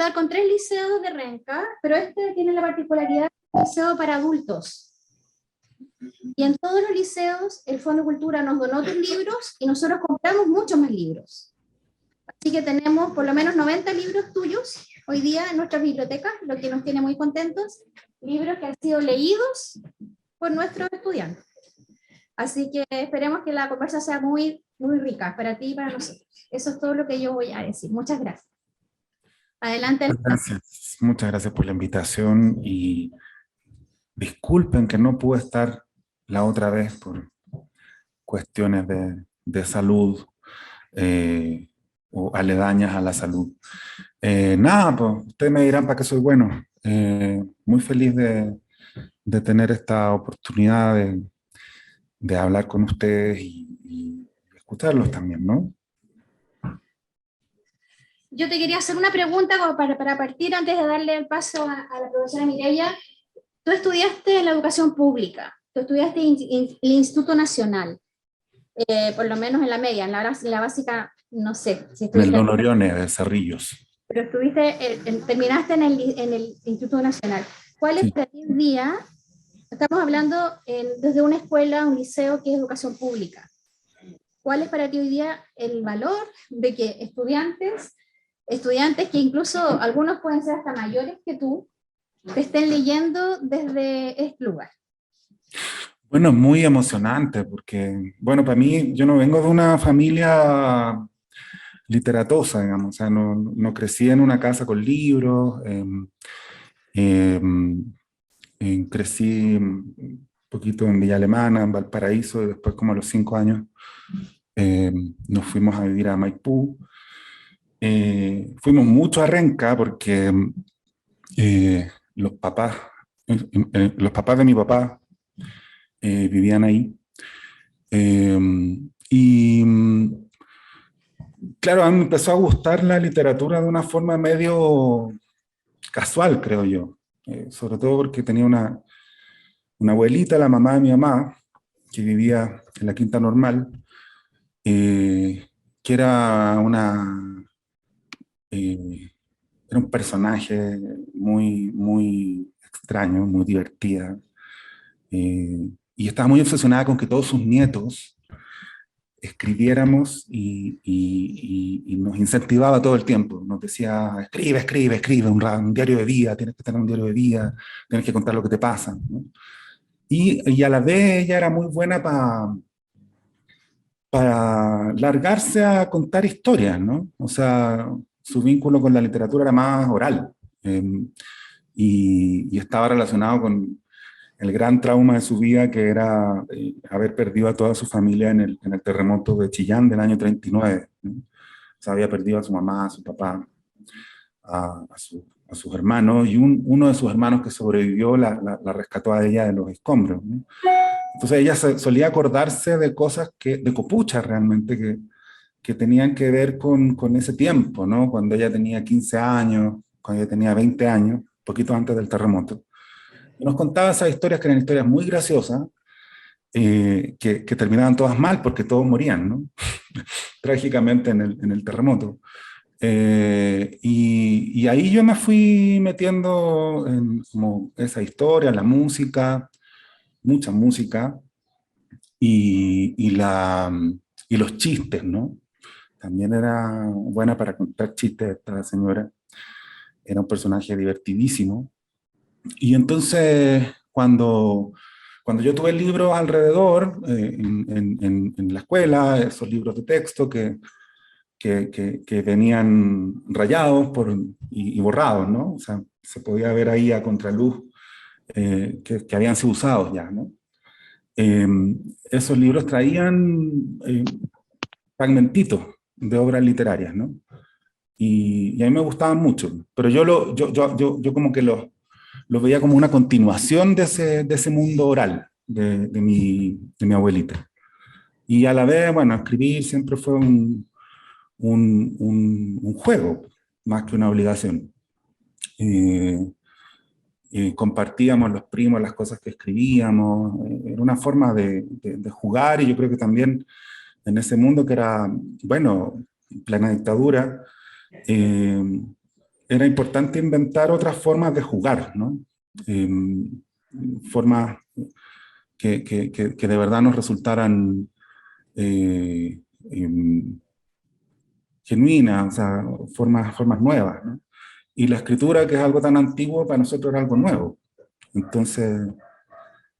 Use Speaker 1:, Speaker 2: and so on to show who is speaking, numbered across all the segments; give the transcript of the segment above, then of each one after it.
Speaker 1: contar con 3 liceos de Renca, pero este tiene la particularidad de un liceo para adultos. Y en todos los liceos el Fondo de Cultura nos donó tus libros y nosotros compramos muchos más libros. Así que tenemos por lo menos 90 libros tuyos hoy día en nuestras bibliotecas, lo que nos tiene muy contentos, libros que han sido leídos por nuestros estudiantes. Así que esperemos que la conversa sea muy, muy rica para ti y para nosotros. Eso es todo lo que yo voy a decir. Muchas gracias. Adelante.
Speaker 2: Gracias. Muchas gracias por la invitación y disculpen que no pude estar la otra vez por cuestiones de salud o aledañas a la salud. Nada, pues ustedes me dirán para qué soy bueno. Muy feliz de tener esta oportunidad de hablar con ustedes y escucharlos también, ¿no?
Speaker 1: Yo te quería hacer una pregunta como para partir antes de darle el paso a la profesora Mireia. Tú estudiaste en la educación pública, tú estudiaste en el Instituto Nacional, por lo menos en la media, en la básica, no sé. Si
Speaker 2: En el
Speaker 1: estuviste,
Speaker 2: Don Orione de Cerrillos.
Speaker 1: pero estuviste, terminaste en el Instituto Nacional. ¿Cuál es
Speaker 2: Sí.
Speaker 1: para ti el día? Estamos hablando desde una escuela, un liceo que es educación pública. ¿Cuál es para ti hoy día el valor de que estudiantes que incluso algunos pueden ser hasta mayores que tú, te estén leyendo desde este lugar?
Speaker 2: Bueno, es muy emocionante porque, bueno, para mí, yo no vengo de una familia literatosa, digamos, o sea, no crecí en una casa con libros, eh, crecí un poquito en Villa Alemana, en Valparaíso, y después como a los 5 años eh, nos fuimos a vivir a Maipú. Fuimos mucho a Renca porque los papás, los papás de mi papá vivían ahí. Y claro, a mí me empezó a gustar la literatura de una forma medio casual, creo yo. Sobre todo porque tenía una abuelita, la mamá de mi mamá, que vivía en la Quinta Normal, que era un personaje muy, muy extraño, muy divertida. Y estaba muy obsesionada con que todos sus nietos escribiéramos y nos incentivaba todo el tiempo. Nos decía, escribe, escribe, escribe, un diario de vida, tienes que tener un diario de vida, tienes que contar lo que te pasa, ¿no? Y a la vez ella era muy buena para largarse a contar historias, ¿no? O sea, su vínculo con la literatura era más oral y estaba relacionado con el gran trauma de su vida, que era haber perdido a toda su familia en el terremoto de Chillán del año 39, ¿no? O sea, había perdido a su mamá, a su papá, a sus hermanos, y uno de sus hermanos que sobrevivió la rescató a ella de los escombros, ¿no? Entonces ella solía acordarse de cosas de copuchas realmente, que tenían que ver con ese tiempo, ¿no? Cuando ella tenía 15 años, cuando ella tenía 20 años, poquito antes del terremoto. Y nos contaba esas historias que eran historias muy graciosas, que terminaban todas mal porque todos morían, ¿no? Trágicamente en el terremoto. Y ahí yo me fui metiendo en como esa historia, la música, mucha música, y los chistes, ¿no? También era buena para contar chistes esta señora. Era un personaje divertidísimo. Y entonces, cuando yo tuve libros alrededor, en la escuela, esos libros de texto que venían rayados y borrados, ¿no? O sea, se podía ver ahí a contraluz que habían sido usados ya, ¿no? Eh, Esos libros traían fragmentitos de obras literarias, ¿no? Y a mí me gustaban mucho, pero yo como que los veía como una continuación de ese mundo oral de mi abuelita. Y a la vez, bueno, escribir siempre fue un juego, más que una obligación. Eh, Compartíamos los primos las cosas que escribíamos, era una forma de jugar, y yo creo que también en ese mundo que era, bueno, plena dictadura, eh, era importante inventar otras formas de jugar, ¿no? Formas que de verdad nos resultaran genuinas, o sea, formas nuevas, ¿no? Y la escritura, que es algo tan antiguo, para nosotros era algo nuevo. Entonces,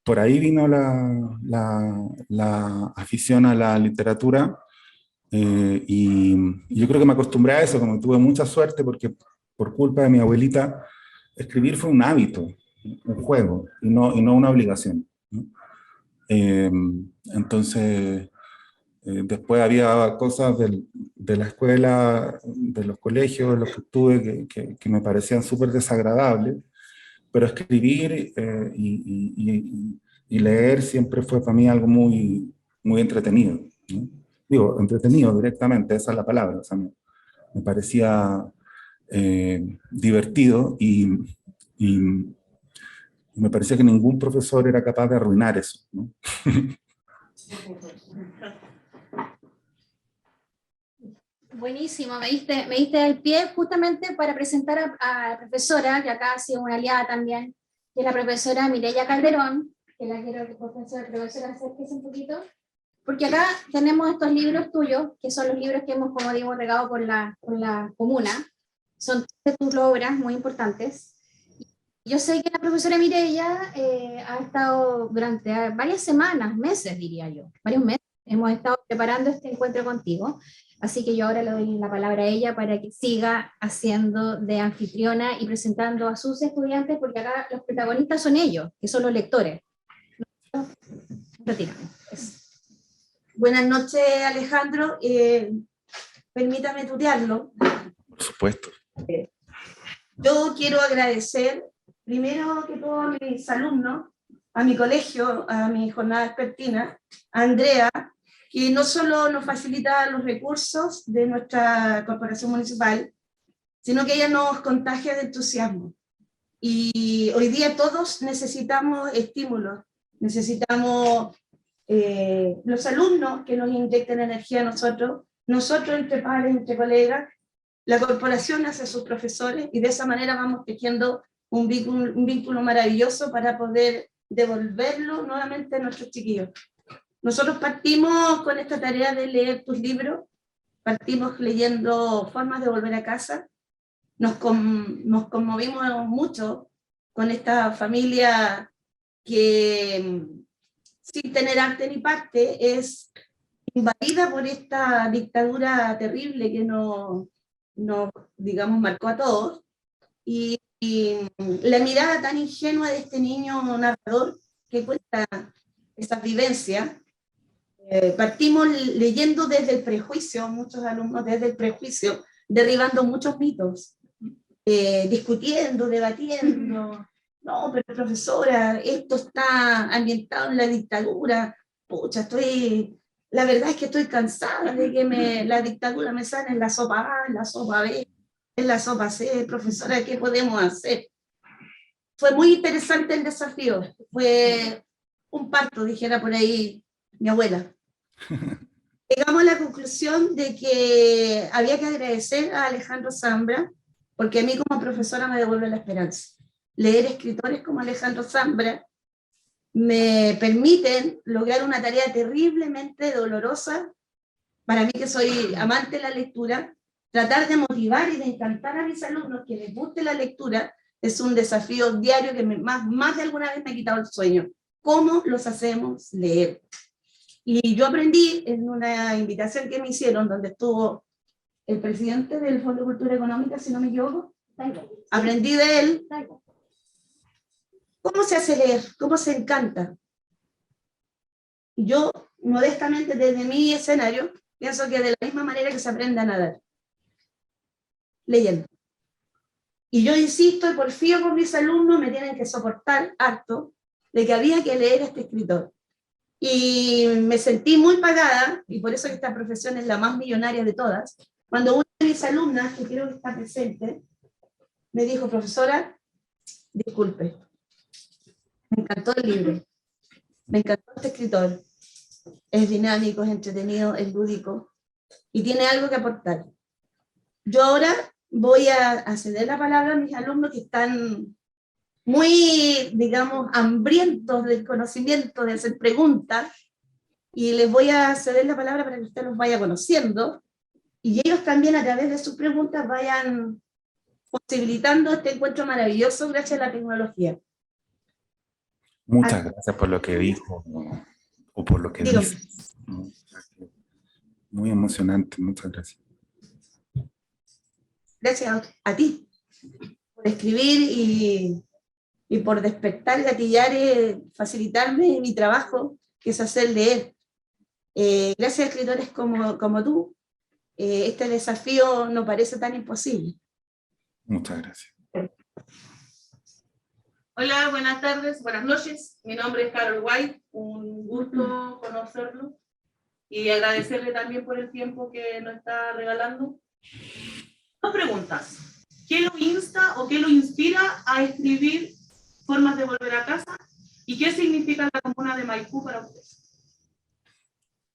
Speaker 2: por ahí vino la afición a la literatura, y yo creo que me acostumbré a eso, como tuve mucha suerte, porque por culpa de mi abuelita, escribir fue un hábito, un juego, y no una obligación, ¿no? Eh, entonces, después había cosas de la escuela, de los colegios en los que estuve, que me parecían súper desagradables, pero escribir y leer siempre fue para mí algo muy entretenido, ¿no? Digo, entretenido directamente, esa es la palabra. O sea, me parecía divertido, y me parecía que ningún profesor era capaz de arruinar eso, ¿no?
Speaker 1: Buenísimo, me diste el pie justamente para presentar a la profesora, que acá ha sido una aliada también, que es la profesora Mireya Calderón, que la quiero que profesora acérquese un poquito, porque acá tenemos estos libros tuyos, que son los libros que hemos, como digo, regado por la comuna. Son de tus obras muy importantes. Yo sé que la profesora Mireya ha estado durante varias semanas, meses diría yo, varios meses, hemos estado preparando este encuentro contigo, así que yo ahora le doy la palabra a ella para que siga haciendo de anfitriona y presentando a sus estudiantes, porque acá los protagonistas son ellos, que son los lectores. Retiramos.
Speaker 3: Buenas noches, Alejandro. Permítame tutearlo.
Speaker 2: Por supuesto.
Speaker 3: Yo quiero agradecer, primero que todo, a mis alumnos, a mi colegio, a mi jornada vespertina, a Andrea, que no solo nos facilita los recursos de nuestra corporación municipal, sino que ella nos contagia de entusiasmo. Y hoy día todos necesitamos estímulos, necesitamos los alumnos que nos inyecten energía a nosotros entre pares, entre colegas, la corporación hace a sus profesores, y de esa manera vamos tejiendo un vínculo maravilloso para poder devolverlo nuevamente a nuestros chiquillos. Nosotros partimos con esta tarea de leer tus libros, partimos leyendo Formas de volver a casa, nos conmovimos mucho con esta familia que, sin tener arte ni parte, es invadida por esta dictadura terrible que nos digamos, marcó a todos, y la mirada tan ingenua de este niño narrador que cuenta esas vivencias. Partimos leyendo desde el prejuicio, muchos alumnos desde el prejuicio, derribando muchos mitos, discutiendo, debatiendo. No, pero profesora, esto está ambientado en la dictadura. Pucha, la verdad es que estoy cansada de que la dictadura me sale en la sopa A, en la sopa B, en la sopa C. Profesora, ¿qué podemos hacer? Fue muy interesante el desafío. Fue un parto, dijera por ahí mi abuela. Llegamos a la conclusión de que había que agradecer a Alejandro Zambra, porque a mí como profesora me devuelve la esperanza. Leer escritores como Alejandro Zambra me permiten lograr una tarea terriblemente dolorosa, para mí que soy amante de la lectura. Tratar de motivar y de encantar a mis alumnos que les guste la lectura es un desafío diario que más de alguna vez me ha quitado el sueño. ¿Cómo los hacemos leer? Y yo aprendí en una invitación que me hicieron, donde estuvo el presidente del Fondo de Cultura Económica, si no me equivoco, aprendí de él cómo se hace leer, cómo se encanta. Yo, modestamente, desde mi escenario, pienso que de la misma manera que se aprende a nadar, leyendo. Y yo insisto y porfío con mis alumnos, me tienen que soportar harto de que había que leer a este escritor. Y me sentí muy pagada, y por eso que esta profesión es la más millonaria de todas, cuando una de mis alumnas, que creo que está presente, me dijo: profesora, disculpe, me encantó el libro, me encantó este escritor, es dinámico, es entretenido, es lúdico, y tiene algo que aportar. Yo ahora voy a ceder la palabra a mis alumnos que están muy, digamos, hambrientos del conocimiento, de hacer preguntas, y les voy a ceder la palabra para que usted los vaya conociendo, y ellos también a través de sus preguntas vayan posibilitando este encuentro maravilloso gracias a la tecnología.
Speaker 2: Muchas gracias por lo que dijo o por lo que
Speaker 3: Dígame.
Speaker 2: dice, ¿no? Muy emocionante, muchas gracias.
Speaker 3: Gracias a ti por escribir y por despertar, gatillar, facilitarme mi trabajo, que es hacer leer. Gracias a escritores como tú, este desafío no parece tan imposible.
Speaker 2: Muchas gracias.
Speaker 4: Hola, buenas tardes, buenas noches. Mi nombre es Carol White, un gusto conocerlo y agradecerle también por el tiempo que nos está regalando. Dos preguntas. ¿Qué lo insta o qué lo inspira a escribir Formas de volver a casa? ¿Y qué significa la comuna de Maipú para usted?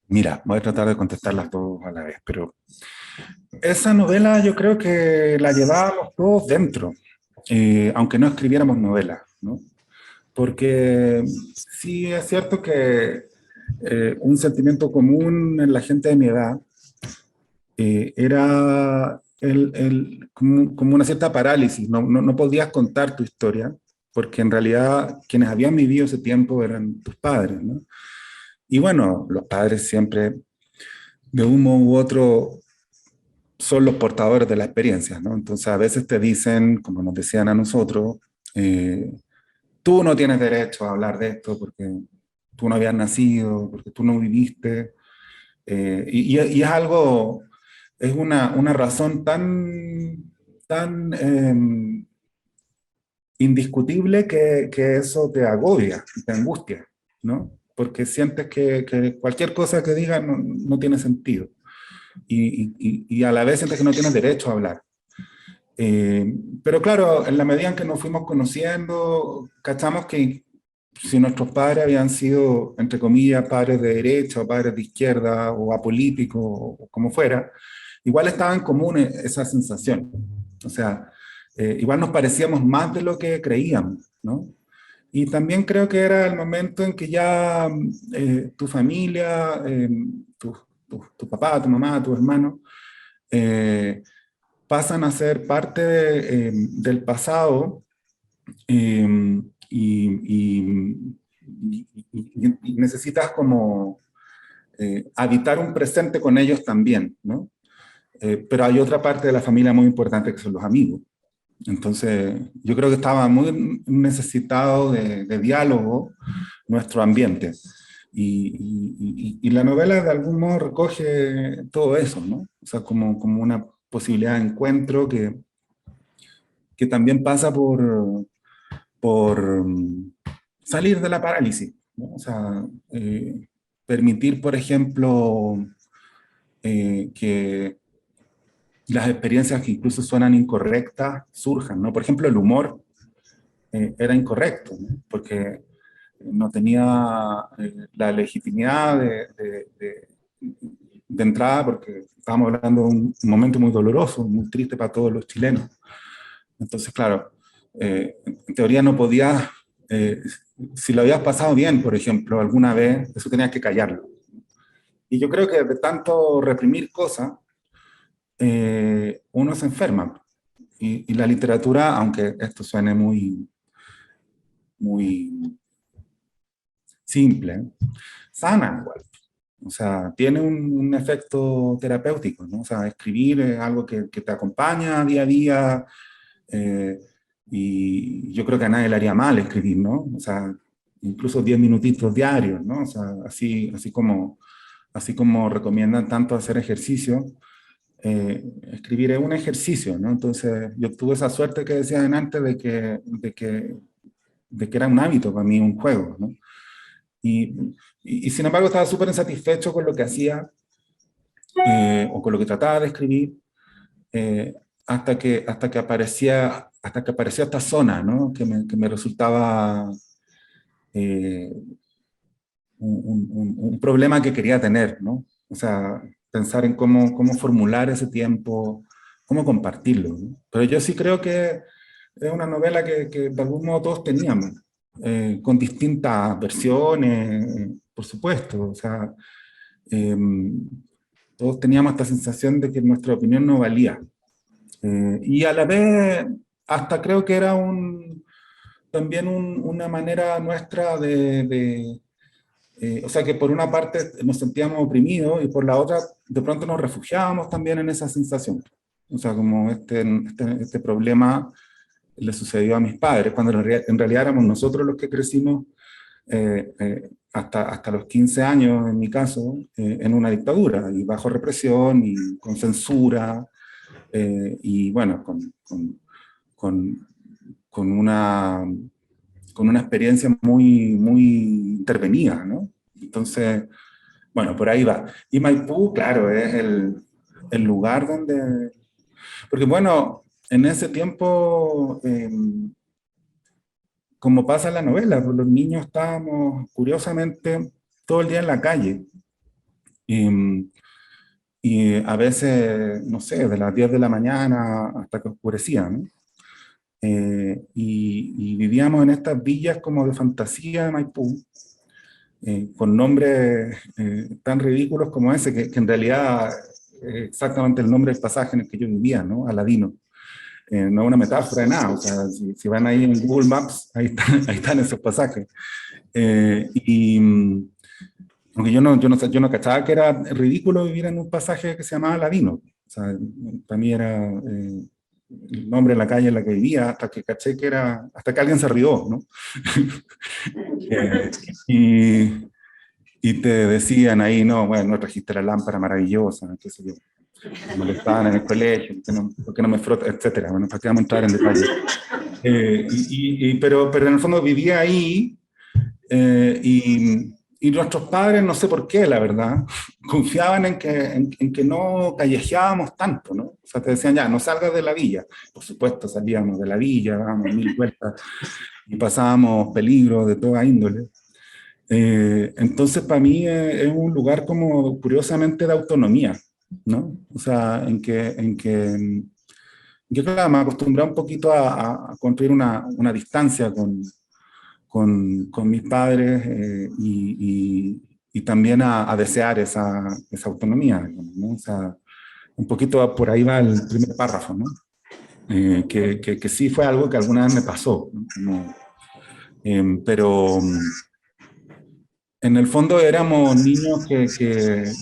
Speaker 2: Mira, voy a tratar de contestarlas todas a la vez, pero esa novela yo creo que la llevábamos todos dentro, aunque no escribiéramos novelas, ¿no? Porque sí es cierto que un sentimiento común en la gente de mi edad era como una cierta parálisis, no podías contar tu historia, porque en realidad quienes habían vivido ese tiempo eran tus padres, ¿no? Y bueno, los padres siempre, de un modo u otro, son los portadores de la experiencia, ¿no? Entonces a veces te dicen, como nos decían a nosotros, tú no tienes derecho a hablar de esto porque tú no habías nacido, porque tú no viviste, y es algo, es una razón tan indiscutible que eso te agobia, te angustia, ¿no? Porque sientes que cualquier cosa que digas no tiene sentido. Y a la vez sientes que no tienes derecho a hablar. Pero claro, en la medida en que nos fuimos conociendo, cachamos que si nuestros padres habían sido, entre comillas, padres de derecha o padres de izquierda o apolíticos o como fuera, igual estaba en común esa sensación. O sea, igual nos parecíamos más de lo que creíamos, ¿no? Y también creo que era el momento en que ya tu familia, tu papá, tu mamá, tu hermano, pasan a ser parte del pasado eh, y necesitas como habitar un presente con ellos también, ¿no? Pero hay otra parte de la familia muy importante que son los amigos. Entonces, yo creo que estaba muy necesitado de diálogo nuestro ambiente. Y la novela de algún modo recoge todo eso, ¿no? O sea, como una posibilidad de encuentro que también pasa por salir de la parálisis, ¿no? O sea, permitir, por ejemplo, que las experiencias que incluso suenan incorrectas surjan, ¿no? Por ejemplo, el humor era incorrecto, ¿no? Porque no tenía la legitimidad de entrada, porque estábamos hablando de un momento muy doloroso, muy triste para todos los chilenos. Entonces, claro, en teoría no podías, si lo habías pasado bien, por ejemplo, alguna vez, eso tenías que callarlo. Y yo creo que de tanto reprimir cosas, uno se enferma. Y la literatura, aunque esto suene muy simple, sana igual. O sea, tiene un efecto terapéutico, ¿no? O sea, escribir es algo que te acompaña día a día, y yo creo que a nadie le haría mal escribir, ¿no? O sea, incluso 10 minutitos diarios, ¿no? O sea, así como recomiendan tanto hacer ejercicio, escribir es un ejercicio, ¿no? Entonces, yo tuve esa suerte que decía antes de que era un hábito para mí, un juego, ¿no? Y sin embargo estaba súper insatisfecho con lo que hacía, o con lo que trataba de escribir, hasta que aparecía esta zona, ¿no? Que me resultaba un problema que quería tener, ¿no? O sea, pensar en cómo formular ese tiempo, cómo compartirlo, ¿no? Pero yo sí creo que es una novela que de algún modo todos teníamos, con distintas versiones, por supuesto. O sea, eh, todos teníamos esta sensación de que nuestra opinión no valía. Y a la vez, hasta creo que era también una manera nuestra o sea, que por una parte nos sentíamos oprimidos y por la otra de pronto nos refugiábamos también en esa sensación. O sea, como este problema le sucedió a mis padres, cuando en realidad éramos nosotros los que crecimos hasta los 15 años, en mi caso, en una dictadura, y bajo represión, y con censura, y bueno, con, con una, con una experiencia muy intervenida, ¿no? Entonces, bueno, por ahí va. Y Maipú, claro, es el lugar donde... Porque bueno, en ese tiempo, como pasa en la novela, pues los niños estábamos curiosamente todo el día en la calle. Y, y a veces, no sé, de las 10 de la mañana hasta que oscurecía, ¿no? Y vivíamos en estas villas como de fantasía de Maipú, con nombres tan ridículos como ese, que en realidad es exactamente el nombre del pasaje en el que yo vivía, ¿no? Aladino. No es una metáfora de nada, o sea, si van ahí en Google Maps, ahí están esos pasajes. Aunque yo no cachaba que era ridículo vivir en un pasaje que se llamaba Aladino. O sea, para mí era el nombre de la calle en la que vivía, hasta que caché que era, hasta que alguien se rió, ¿no? Eh, y, y te decían ahí, no, bueno, no trajiste la lámpara maravillosa, qué sé yo. Me molestaban en el colegio, ¿por qué no me frota, etcétera? Bueno, para qué vamos a entrar en detalle. Pero en el fondo vivía ahí, y nuestros padres, no sé por qué, la verdad, confiaban en que no callejeábamos tanto, ¿no? O sea, te decían, ya, no salgas de la villa. Por supuesto, salíamos de la villa, dábamos 1000 vueltas y pasábamos peligro de toda índole. Entonces, para mí es un lugar como curiosamente de autonomía, ¿no? O sea, yo claro, me acostumbré un poquito a construir una distancia con mis padres, y también a desear esa autonomía, digamos, ¿no? O sea, un poquito por ahí va el primer párrafo, ¿no? Que sí fue algo que alguna vez me pasó, ¿no? Pero en el fondo éramos niños que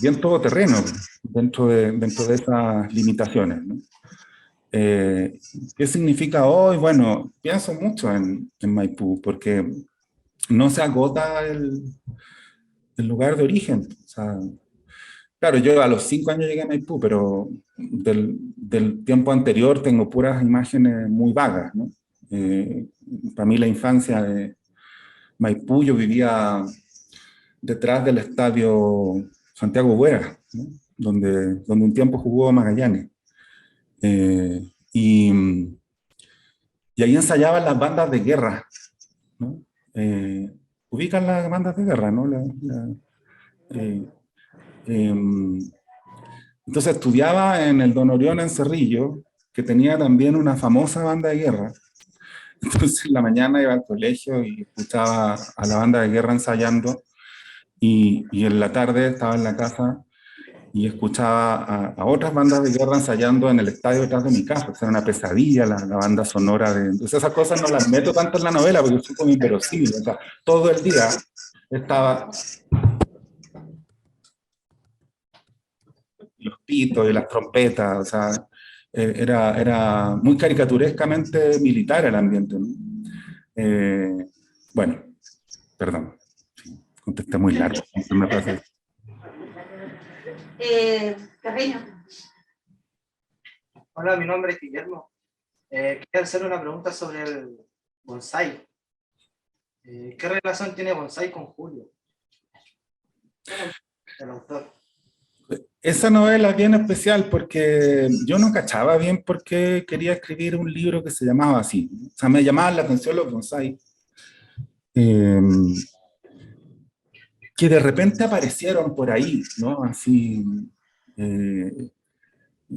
Speaker 2: bien todoterreno dentro de esas limitaciones, ¿no? ¿Qué significa hoy? Bueno, pienso mucho en Maipú, porque no se agota el lugar de origen. O sea, claro, yo a los 5 años llegué a Maipú, pero del tiempo anterior tengo puras imágenes muy vagas, ¿no? Para mí la infancia de Maipú, yo vivía detrás del estadio Santiago Buera, ¿no? Donde un tiempo jugó Magallanes. Eh, y, y ahí ensayaban las bandas de guerra, ¿no? Ubican las bandas de guerra, ¿no? Eh, em, entonces estudiaba en el Don Orión en Cerrillo, que tenía también una famosa banda de guerra. Entonces en la mañana iba al colegio y escuchaba a la banda de guerra ensayando, y en la tarde estaba en la casa y escuchaba a otras bandas de guerra ensayando en el estadio detrás de mi casa. O sea, era una pesadilla la banda sonora de... Entonces esas cosas no las meto tanto en la novela porque es como inverosímil. O sea, todo el día estaba los pitos y las trompetas, o sea, era muy caricaturescamente militar el ambiente, ¿no? Bueno, perdón, sí, contesté muy largo. Me pasa.
Speaker 3: Carreño.
Speaker 5: Hola, mi nombre es Guillermo. Quería hacer una pregunta sobre el bonsái. ¿Qué relación tiene bonsái con Julio? El autor.
Speaker 2: Esa novela es bien especial porque yo no cachaba bien por qué quería escribir un libro que se llamaba así. O sea, me llamaban la atención los bonsái, que de repente aparecieron por ahí, ¿no? Así,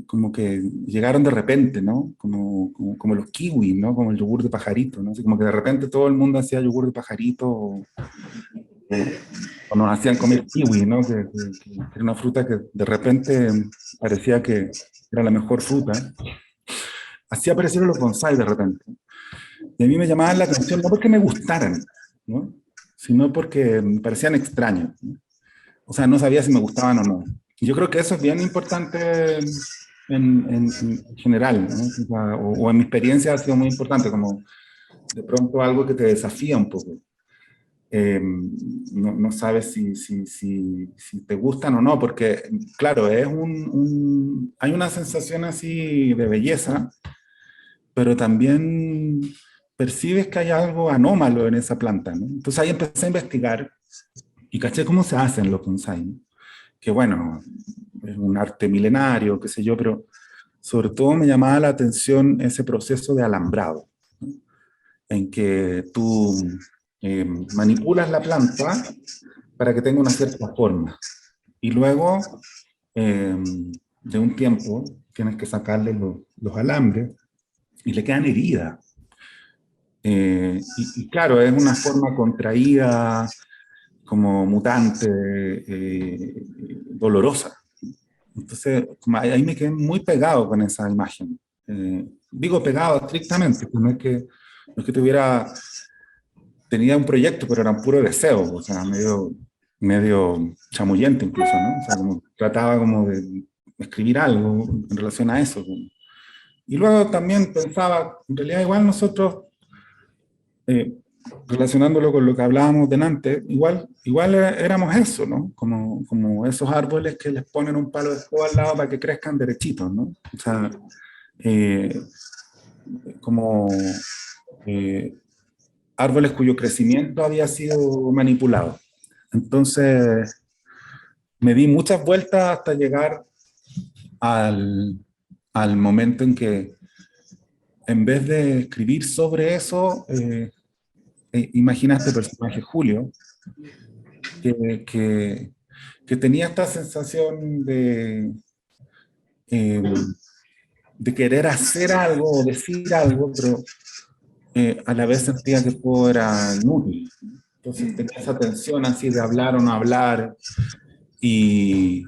Speaker 2: como que llegaron de repente, ¿no? Como los kiwis, ¿no? Como el yogur de pajarito, ¿no? Así como que de repente todo el mundo hacía yogur de pajarito o nos hacían comer kiwi, ¿no? Que era una fruta que de repente parecía que era la mejor fruta. Así aparecieron los bonsai de repente. Y a mí me llamaban la atención no porque me gustaran, ¿no? Sino porque me parecían extraños, ¿no? O sea, no sabía si me gustaban o no. Y yo creo que eso es bien importante en general, ¿no? O sea, o en mi experiencia ha sido muy importante, como de pronto algo que te desafía un poco. No sabes si te gustan o no, porque claro, hay una sensación así de belleza, pero también percibes que hay algo anómalo en esa planta, ¿no? Entonces ahí empecé a investigar y caché cómo se hacen los bonsai, ¿no? Que bueno, es un arte milenario, qué sé yo, pero sobre todo me llamaba la atención ese proceso de alambrado, ¿no? En que tú manipulas la planta para que tenga una cierta forma. Y luego, de un tiempo, tienes que sacarle los alambres y le quedan heridas. Y claro, es una forma contraída, como mutante, dolorosa. Entonces, ahí me quedé muy pegado con esa imagen. Digo pegado estrictamente, pues no es que tenía un proyecto, pero era un puro deseo, o sea, medio chamullente incluso, ¿no? O sea, como trataba como de escribir algo en relación a eso. Y luego también pensaba, en realidad igual nosotros, eh, relacionándolo con lo que hablábamos delante, igual éramos eso, ¿no? Como esos árboles que les ponen un palo de escoba al lado para que crezcan derechitos, ¿no? O sea, eh, como árboles cuyo crecimiento había sido manipulado. Entonces, me di muchas vueltas hasta llegar al momento en que, en vez de escribir sobre eso, imagina este personaje Julio, que, que tenía esta sensación eh, de querer hacer algo o decir algo, pero a la vez sentía que todo era inútil. Entonces tenía esa tensión así de hablar o no hablar, y,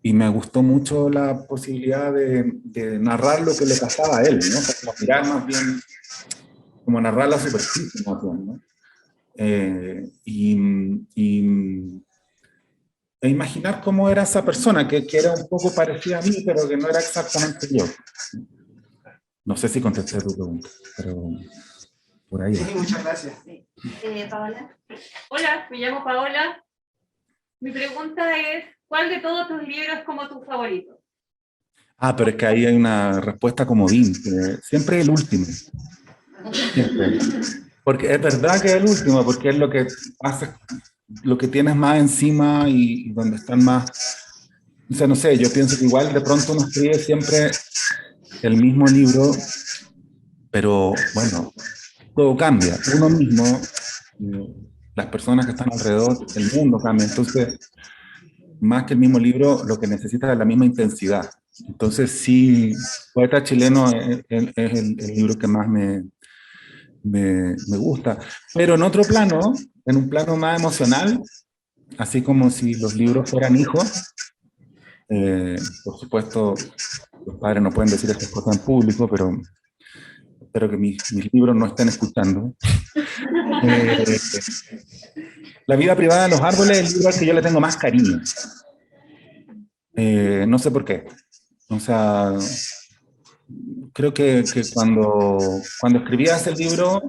Speaker 2: y me gustó mucho la posibilidad de narrar lo que le pasaba a él, ¿no? Como mirar más bien, como narrar la superficie más bien, ¿no? E imaginar cómo era esa persona, que era un poco parecida a mí, pero que no era exactamente yo. No sé si contesté tu pregunta, pero por ahí.
Speaker 5: Sí, muchas gracias.
Speaker 1: Paola.
Speaker 6: Hola, me llamo Paola. Mi pregunta es, ¿cuál de todos tus libros es como tu favorito?
Speaker 2: Ah, pero es que ahí hay una respuesta comodín, que siempre el último. Siempre. Porque es verdad que es el último, porque es lo que hace, lo que tienes más encima y donde están más. O sea, no sé, yo pienso que igual de pronto uno escribe siempre el mismo libro, pero bueno, todo cambia. Uno mismo, las personas que están alrededor, el mundo cambia. Entonces, más que el mismo libro, lo que necesita es la misma intensidad. Entonces, sí, Poeta Chileno es el libro que más me gusta. Pero en otro plano, en un plano más emocional, así como si los libros fueran hijos, por supuesto, los padres no pueden decir estas cosas en público, pero espero que mis libros no estén escuchando. La vida privada de los árboles es el libro al que yo le tengo más cariño. No sé por qué. O sea, creo que cuando escribía ese libro,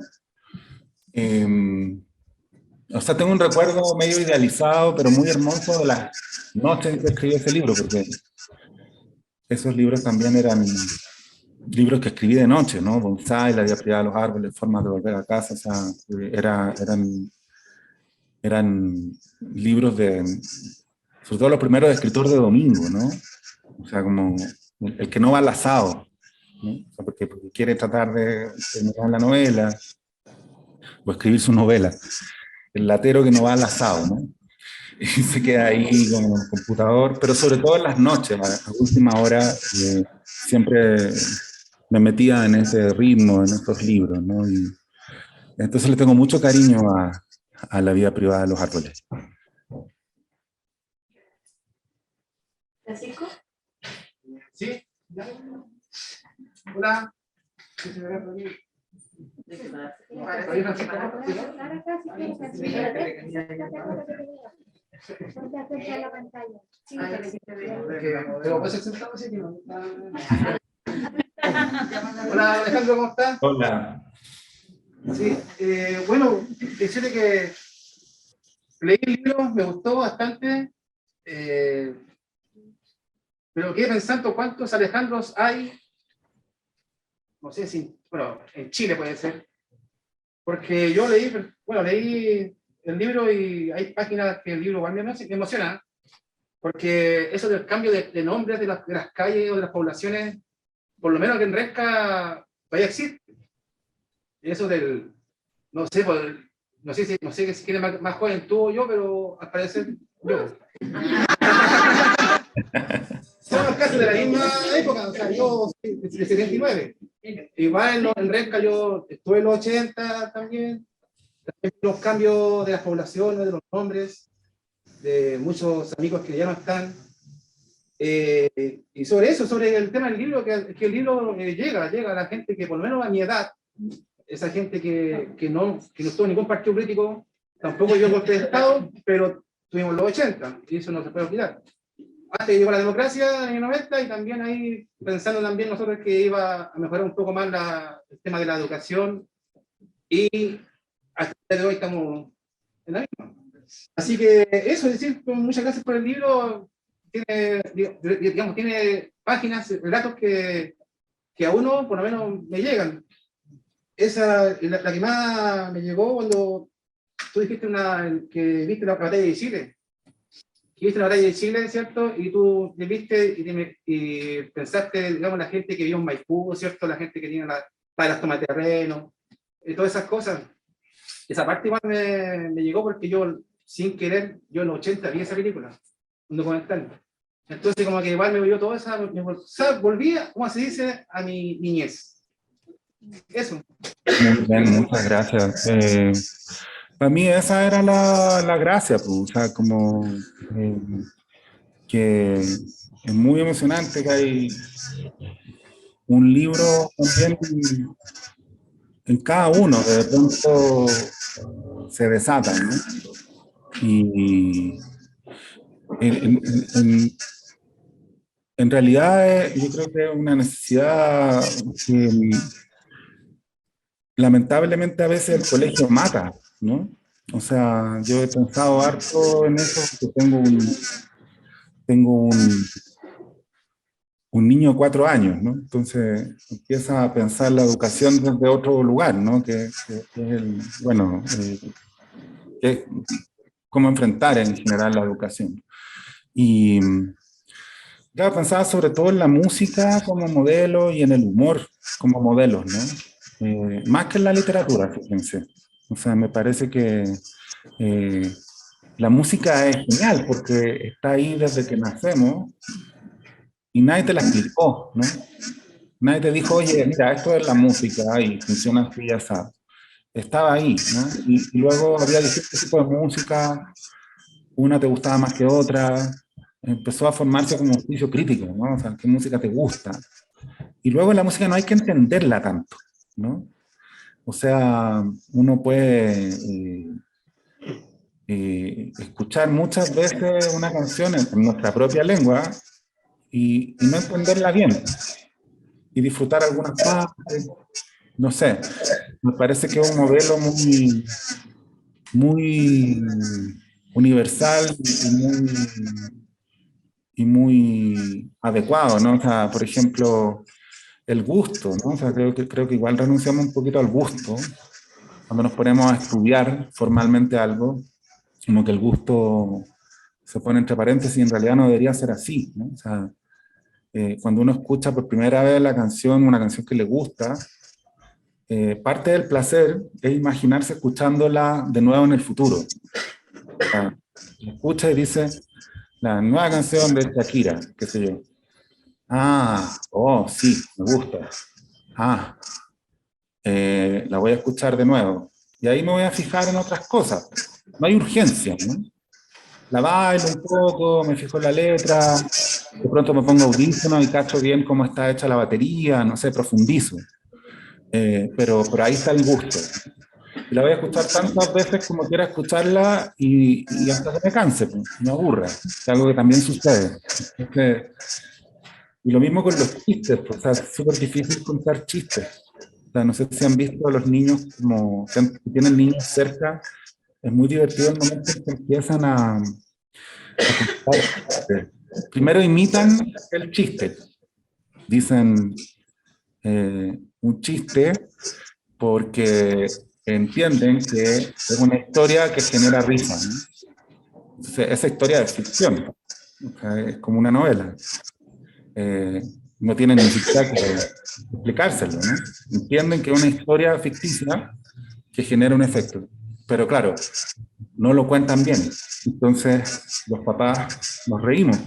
Speaker 2: o sea, tengo un recuerdo medio idealizado, pero muy hermoso de las noches en que escribí ese libro, porque esos libros también eran libros que escribí de noche, ¿no? Bonsai, La vida privada de los árboles, Formas de volver a casa, o sea, eran libros sobre todo los primeros de escritor de domingo, ¿no? O sea, como el que no va al asado, ¿no? O sea, porque quiere tratar de terminar la novela o escribir su novela. El latero que no va al asado, ¿no? y se queda ahí con el computador, pero sobre todo en las noches, a última hora, siempre me metía en ese ritmo, en estos libros, ¿no? Y entonces le tengo mucho cariño a la vida privada de los árboles.
Speaker 6: ¿Francisco?
Speaker 5: ¿Sí? Hola. Hola Alejandro, ¿cómo estás?
Speaker 2: Hola.
Speaker 5: Sí, bueno, decirle que leí el libro, me gustó bastante, pero quedé pensando cuántos Alejandros hay, no sé si, bueno, en Chile puede ser, porque yo leí el libro y hay páginas que el libro igual me emociona, porque eso del cambio de nombres de las calles o de las poblaciones, por lo menos que en Renca todavía existe. Eso del, no sé, pues, no sé si quién es más joven tú o yo, pero al parecer yo. Somos casi de la misma época, o sea, yo soy de 79. Igual en Renca yo estuve en los 80 también. También los cambios de las poblaciones, de los nombres, de muchos amigos que ya no están. Y sobre eso, sobre el tema del libro, que el libro llega a la gente que por lo menos a mi edad, esa gente que no estuvo en ningún partido político, tampoco yo golpe de Estado, pero tuvimos los 80, y eso no se puede olvidar. Antes llegó la democracia en el 90, y también ahí pensando también nosotros que iba a mejorar un poco más el tema de la educación, y hasta el día de hoy estamos en la misma. Así que eso, es decir, muchas gracias por el libro. Tiene páginas, relatos que a uno por lo menos me llegan. Esa, la que más me llegó cuando tú dijiste que viste la batalla de Chile. Que viste la batalla de Chile, ¿cierto? Y tú te viste y pensaste, digamos, la gente que vive en Maipú, ¿cierto? La gente que tiene para las tomas de terreno, y todas esas cosas. Esa parte igual me llegó porque yo, sin querer, yo en los 80 vi esa película, un documental. Entonces como que igual me volvió todo esa, volví, como se dice, a mi niñez. Eso.
Speaker 2: Muy bien, muchas gracias. Para mí esa era la gracia, pues, o sea, como que es muy emocionante que hay un libro también en cada uno, que de pronto se desatan, ¿no? Y en realidad yo creo que es una necesidad que lamentablemente a veces el colegio mata, ¿no? O sea, yo he pensado harto en eso, porque tengo un niño de 4 años, ¿no? Entonces empieza a pensar la educación desde otro lugar, ¿no? Que es el, bueno, que es cómo enfrentar en general la educación. Y claro, pensaba sobre todo en la música como modelo y en el humor como modelos, ¿no? Más que en la literatura, fíjense. O sea, me parece que la música es genial porque está ahí desde que nacemos y nadie te la explicó, ¿no? Nadie te dijo, oye, mira, esto es la música y funciona así, ya sabes. Estaba ahí, ¿no? Y luego había distintos tipos de música, una te gustaba más que otra, empezó a formarse como un juicio crítico, ¿no? O sea, ¿qué música te gusta? Y luego la música no hay que entenderla tanto, ¿no? O sea, uno puede escuchar muchas veces una canción en nuestra propia lengua y no entenderla bien, y disfrutar algunas partes, no sé, me parece que es un modelo muy universal y muy adecuado, ¿no? O sea, por ejemplo, el gusto, ¿no? O sea, creo que igual renunciamos un poquito al gusto cuando nos ponemos a estudiar formalmente algo, como que el gusto se pone entre paréntesis y en realidad no debería ser así, ¿no? O sea, cuando uno escucha por primera vez la canción, una canción que le gusta, parte del placer es imaginarse escuchándola de nuevo en el futuro. O sea, escucha y dice, la nueva canción de Shakira, qué sé yo. Ah, oh, sí, me gusta. Ah, la voy a escuchar de nuevo. Y ahí me voy a fijar en otras cosas. No hay urgencia, ¿no? La bailo un poco, me fijo en la letra, de pronto me pongo audífono y cacho bien cómo está hecha la batería, no sé, profundizo. Pero ahí está el gusto. Y la voy a escuchar tantas veces como quiera escucharla y hasta que me canse, pues, me aburra. Es algo que también sucede. Entonces, y lo mismo con los chistes, pues, o sea, es súper difícil contar chistes. O sea, no sé si han visto a los niños como que tienen niños cerca, es muy divertido el momento en que empiezan a contar chistes. Primero imitan el chiste, dicen un chiste porque entienden que es una historia que genera risa, ¿no? Entonces, esa historia es ficción, o sea, es como una novela. No tienen ni siquiera que explicárselo, ¿no? Entienden que es una historia ficticia que genera un efecto. Pero claro, no lo cuentan bien. Entonces, los papás nos reímos,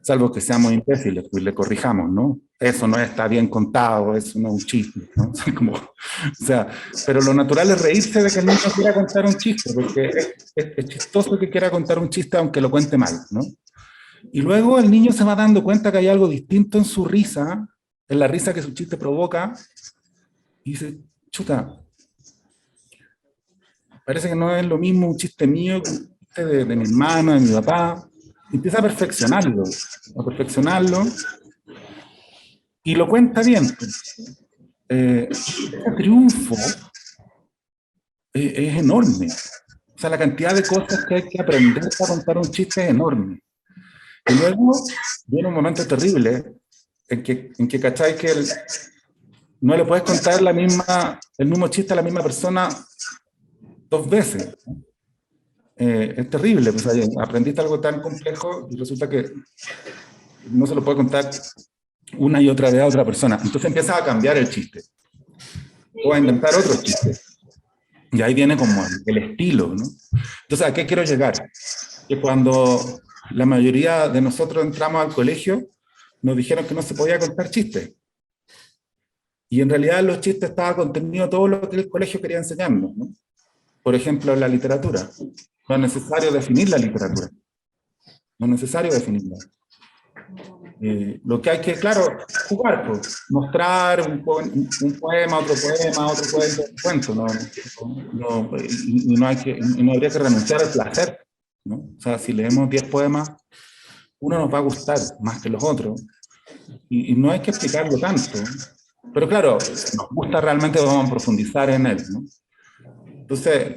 Speaker 2: salvo que seamos imbéciles, pues le corrijamos, ¿no? Eso no está bien contado, eso no es un chiste, ¿no? Como, o sea, pero lo natural es reírse de que el niño quiera contar un chiste, porque es chistoso que quiera contar un chiste aunque lo cuente mal, ¿no? Y luego el niño se va dando cuenta que hay algo distinto en su risa, en la risa que su chiste provoca, y dice, chuta, parece que no es lo mismo un chiste mío que un chiste de mi hermano, de mi papá. Y empieza a perfeccionarlo, y lo cuenta bien. Ese triunfo es enorme. O sea, la cantidad de cosas que hay que aprender para contar un chiste es enorme. Y luego viene un momento terrible en que cacháis que no le puedes contar el mismo chiste a la misma persona dos veces. Es terrible, pues, aprendiste algo tan complejo y resulta que no se lo puede contar una y otra vez a otra persona. Entonces empiezas a cambiar el chiste o a inventar otro chiste. Y ahí viene como el estilo, ¿no? Entonces, ¿a qué quiero llegar? Que cuando la mayoría de nosotros entramos al colegio, nos dijeron que no se podía contar chistes. Y en realidad en los chistes estaba contenido todo lo que el colegio quería enseñarnos, ¿no? Por ejemplo, la literatura. No es necesario definir la literatura. No es necesario definirla. Lo que hay que, claro, jugar, pues, mostrar un poema, otro cuento, y no habría que renunciar al placer, ¿no? O sea, si leemos 10 poemas, uno nos va a gustar más que los otros, y no hay que explicarlo tanto, pero claro, si nos gusta realmente vamos a profundizar en él, ¿no? Entonces,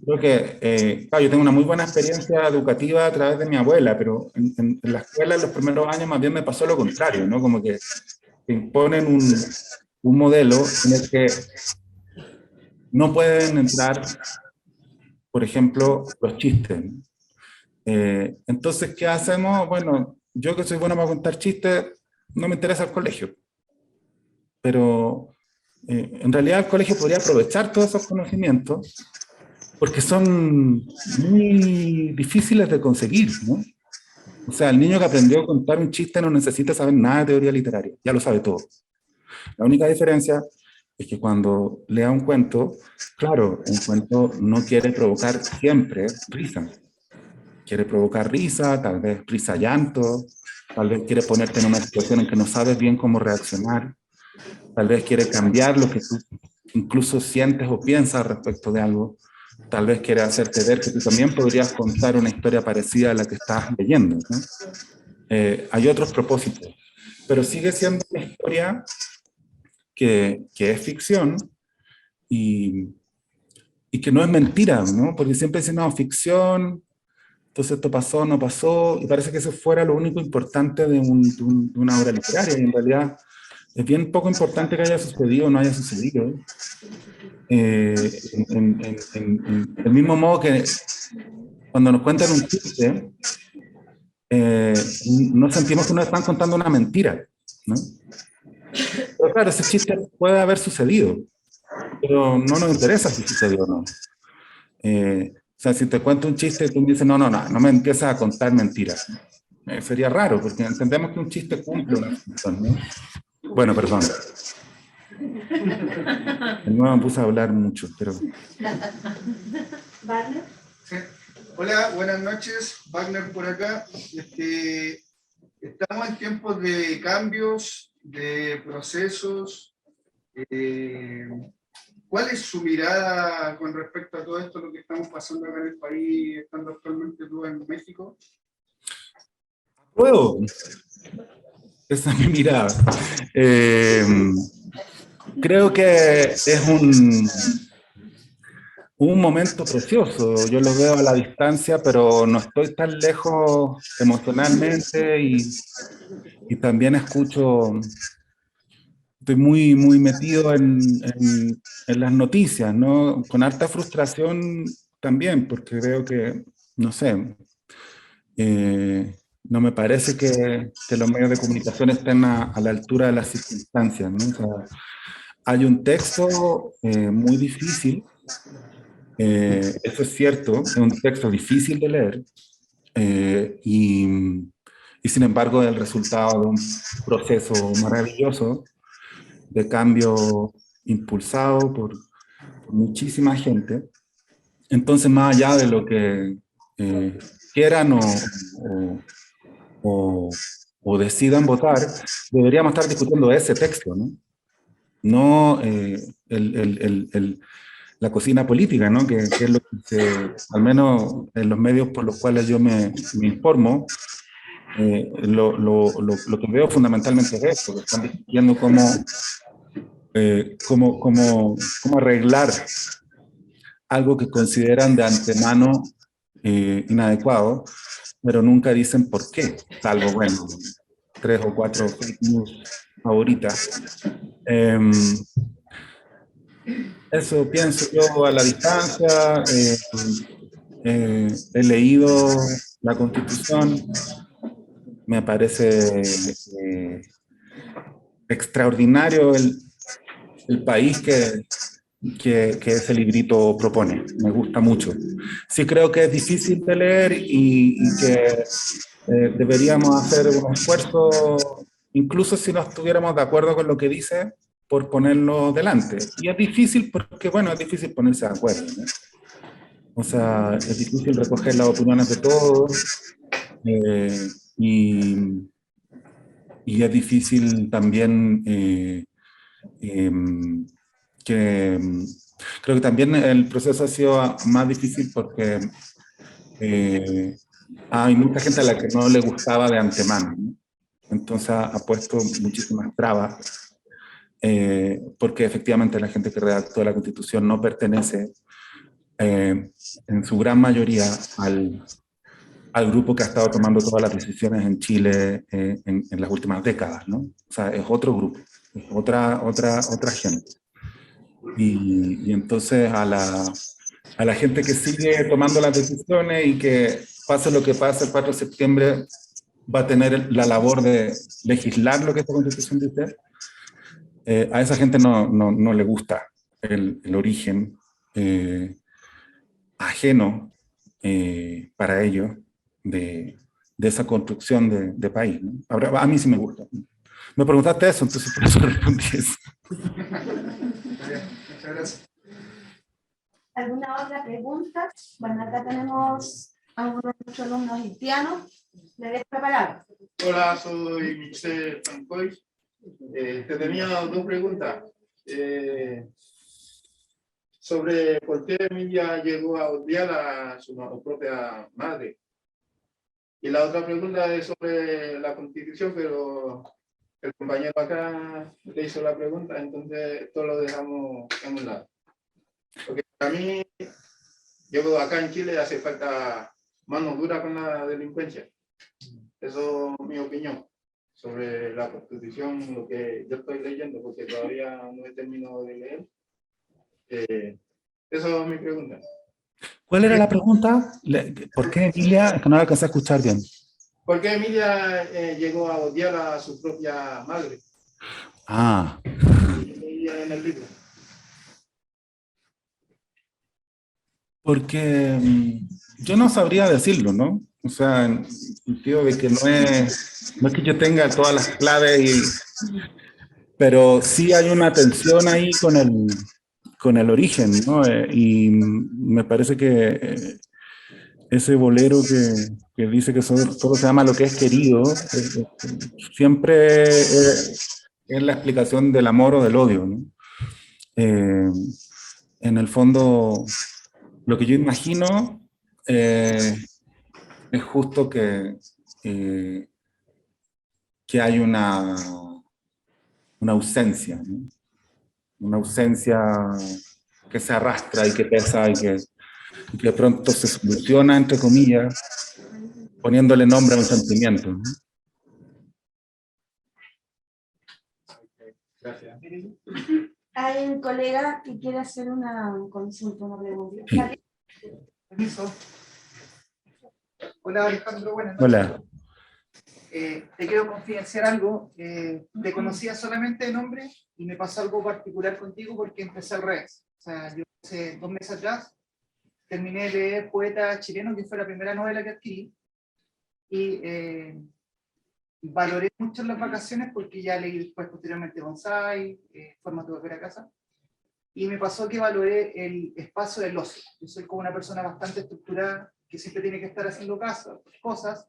Speaker 2: creo que, claro, yo tengo una muy buena experiencia educativa a través de mi abuela, pero en la escuela en los primeros años más bien me pasó lo contrario, ¿no? Como que te imponen un modelo en el que no pueden entrar, por ejemplo, los chistes, ¿no? Entonces, ¿qué hacemos? Bueno, yo que soy bueno para contar chistes, no me interesa el colegio, pero en realidad el colegio podría aprovechar todos esos conocimientos porque son muy difíciles de conseguir, ¿no? O sea, el niño que aprendió a contar un chiste no necesita saber nada de teoría literaria, ya lo sabe todo. La única diferencia es que cuando lea un cuento, claro, un cuento no quiere provocar siempre risa. Quiere provocar risa, tal vez risa, llanto, tal vez quiere ponerte en una situación en que no sabes bien cómo reaccionar, tal vez quiere cambiar lo que tú incluso sientes o piensas respecto de algo. Tal vez quiere hacerte ver que tú también podrías contar una historia parecida a la que estás leyendo, ¿no? Hay otros propósitos, pero sigue siendo una historia que es ficción y que no es mentira, ¿no? Porque siempre dicen, no, ficción, entonces esto pasó, no pasó, y parece que eso fuera lo único importante de una obra literaria, y en realidad es bien poco importante que haya sucedido o no haya sucedido. Del mismo modo que cuando nos cuentan un chiste, no sentimos que nos están contando una mentira, ¿no? Pero claro, ese chiste puede haber sucedido, pero no nos interesa si sucedió o no. sea, si te cuento un chiste y tú me dices, no me empiezas a contar mentiras. Sería raro, porque entendemos que un chiste cumple una función, ¿no? Bueno, perdón. De nuevo me puse a hablar mucho, pero...
Speaker 1: ¿Vale?
Speaker 7: Sí. Hola, buenas noches, Wagner por acá. Estamos en tiempos de cambios, de procesos. ¿Cuál es su mirada con respecto a todo esto, lo que estamos pasando acá en el país, estando actualmente tú en México?
Speaker 2: Puedo. Esa es mi mirada. Creo que es un momento precioso. Yo lo veo a la distancia, pero no estoy tan lejos emocionalmente y también escucho, estoy muy metido en las noticias, ¿no? Con harta frustración también, porque veo que, no sé, no me parece que los medios de comunicación estén a la altura de las circunstancias, ¿no? O sea, hay un texto muy difícil, eso es cierto, es un texto difícil de leer, y sin embargo es el resultado de un proceso maravilloso de cambio impulsado por muchísima gente. Entonces, más allá de lo que quieran o decidan votar, deberíamos estar discutiendo ese texto, ¿no? No la cocina política, ¿no? Que es lo que al menos en los medios por los cuales yo me informo, lo que veo fundamentalmente es eso, que están discutiendo cómo arreglar algo que consideran de antemano inadecuado, pero nunca dicen por qué, salvo, bueno, 3 o 4 fake news favoritas. Eso pienso yo a la distancia. He leído la Constitución, me parece extraordinario el país que ese librito propone, me gusta mucho. Sí creo que es difícil de leer y que deberíamos hacer un esfuerzo, incluso si no estuviéramos de acuerdo con lo que dice, por ponerlo delante. Y es difícil porque, bueno, es difícil ponerse de acuerdo, ¿no? O sea, es difícil recoger las opiniones de todos y es difícil también que... Creo que también el proceso ha sido más difícil porque hay mucha gente a la que no le gustaba de antemano, ¿no? Entonces ha puesto muchísimas trabas, porque efectivamente la gente que redactó la Constitución no pertenece en su gran mayoría al grupo que ha estado tomando todas las decisiones en Chile en las últimas décadas, ¿no? O sea, es otro grupo, es otra gente. Y entonces a la gente que sigue tomando las decisiones y que pase lo que pase el 4 de septiembre va a tener la labor de legislar lo que esta Constitución dice, a esa gente no le gusta el origen ajeno para ellos de esa construcción de país, ¿no? Ahora, a mí sí me gusta. Me preguntaste eso, entonces por eso respondí eso.
Speaker 7: Muchas gracias.
Speaker 3: ¿Alguna otra pregunta? Bueno, acá tenemos a uno de nuestros alumnos haitianos. Le dejo la palabra.
Speaker 7: Hola, soy Michel Francois. Te tenía dos preguntas. Sobre por qué Emilia llegó a odiar a su propia madre. Y la otra pregunta es sobre la Constitución, pero el compañero acá le hizo la pregunta, entonces esto lo dejamos en un lado. Porque para mí, yo acá en Chile hace falta mano dura con la delincuencia. Eso es mi opinión sobre la Constitución, lo que yo estoy leyendo, porque todavía no he terminado de leer. Eso es mi pregunta.
Speaker 2: ¿Cuál era la pregunta? ¿Por qué Emilia? Es que no la alcancé a escuchar bien.
Speaker 7: ¿Por qué Emilia llegó a odiar a su propia madre?
Speaker 2: Ah.
Speaker 7: Leía en el libro.
Speaker 2: Porque yo no sabría decirlo, ¿no? O sea, en el sentido de que no es que yo tenga todas las claves, pero sí hay una tensión ahí con el origen, ¿no? Y me parece que ese bolero que dice que solo se llama lo que es querido, siempre es la explicación del amor o del odio, ¿no? Eh, en el fondo, lo que yo imagino es justo eh, que hay una ausencia, ¿no? Una ausencia que se arrastra y que pesa y que de pronto se soluciona, entre comillas, poniéndole nombre a un sentimiento, ¿no?
Speaker 5: Gracias.
Speaker 3: Hay un colega que quiere hacer una consulta, una pregunta.
Speaker 2: Sí.
Speaker 8: Permiso. Hola Alejandro, buenas noches.
Speaker 2: Hola.
Speaker 8: Te quiero confidenciar algo. Te conocía solamente de nombre y me pasó algo particular contigo porque empecé al revés. O sea, yo hace 2 meses atrás terminé de leer Poeta Chileno, que fue la primera novela que adquirí, y valoré mucho las vacaciones porque ya leí después posteriormente Bonsai, Forma de volver a casa, y me pasó que valoré el espacio del ocio. Yo soy como una persona bastante estructurada, que siempre tiene que estar haciendo cosas,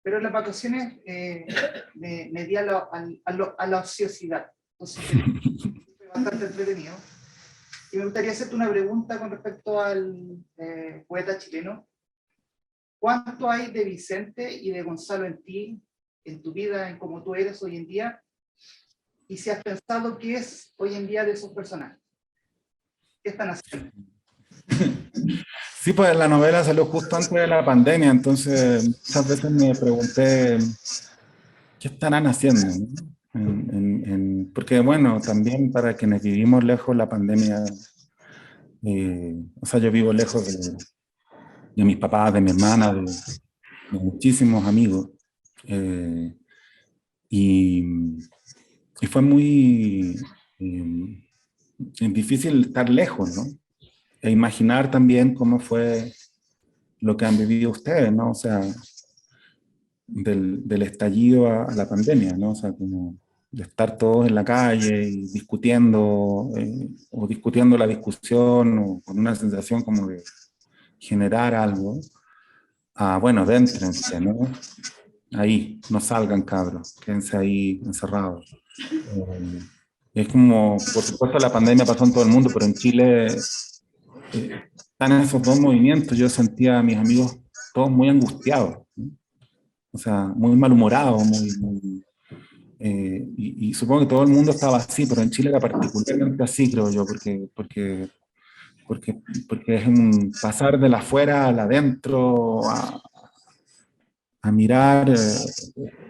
Speaker 8: pero en las vacaciones me di a la ociosidad. Entonces, fue bastante entretenido. Y me gustaría hacerte una pregunta con respecto al poeta chileno. ¿Cuánto hay de Vicente y de Gonzalo en ti, en tu vida, en cómo tú eres hoy en día? Y si has pensado qué es hoy en día de esos personajes. ¿Qué están haciendo?
Speaker 2: Sí, pues la novela salió justo antes de la pandemia, entonces muchas veces me pregunté qué estarán haciendo, ¿no? Porque bueno, también para quienes vivimos lejos la pandemia, o sea, yo vivo lejos de mis papás, de mi hermana, de muchísimos amigos, y fue muy difícil estar lejos, ¿no? E imaginar también cómo fue lo que han vivido ustedes, ¿no? O sea, del estallido a la pandemia, ¿no? O sea, como de estar todos en la calle y discutiendo, o discutiendo la discusión, o con una sensación como de generar algo. Bueno, déntrense, ¿no? Ahí, no salgan, cabros, quédense ahí encerrados. Es como, por supuesto, la pandemia pasó en todo el mundo, pero en Chile están esos dos movimientos. Yo sentía a mis amigos todos muy angustiados, ¿no? O sea, muy malhumorados, y supongo que todo el mundo estaba así, pero en Chile era particularmente así, creo yo, porque es un pasar de la afuera al adentro, a mirar,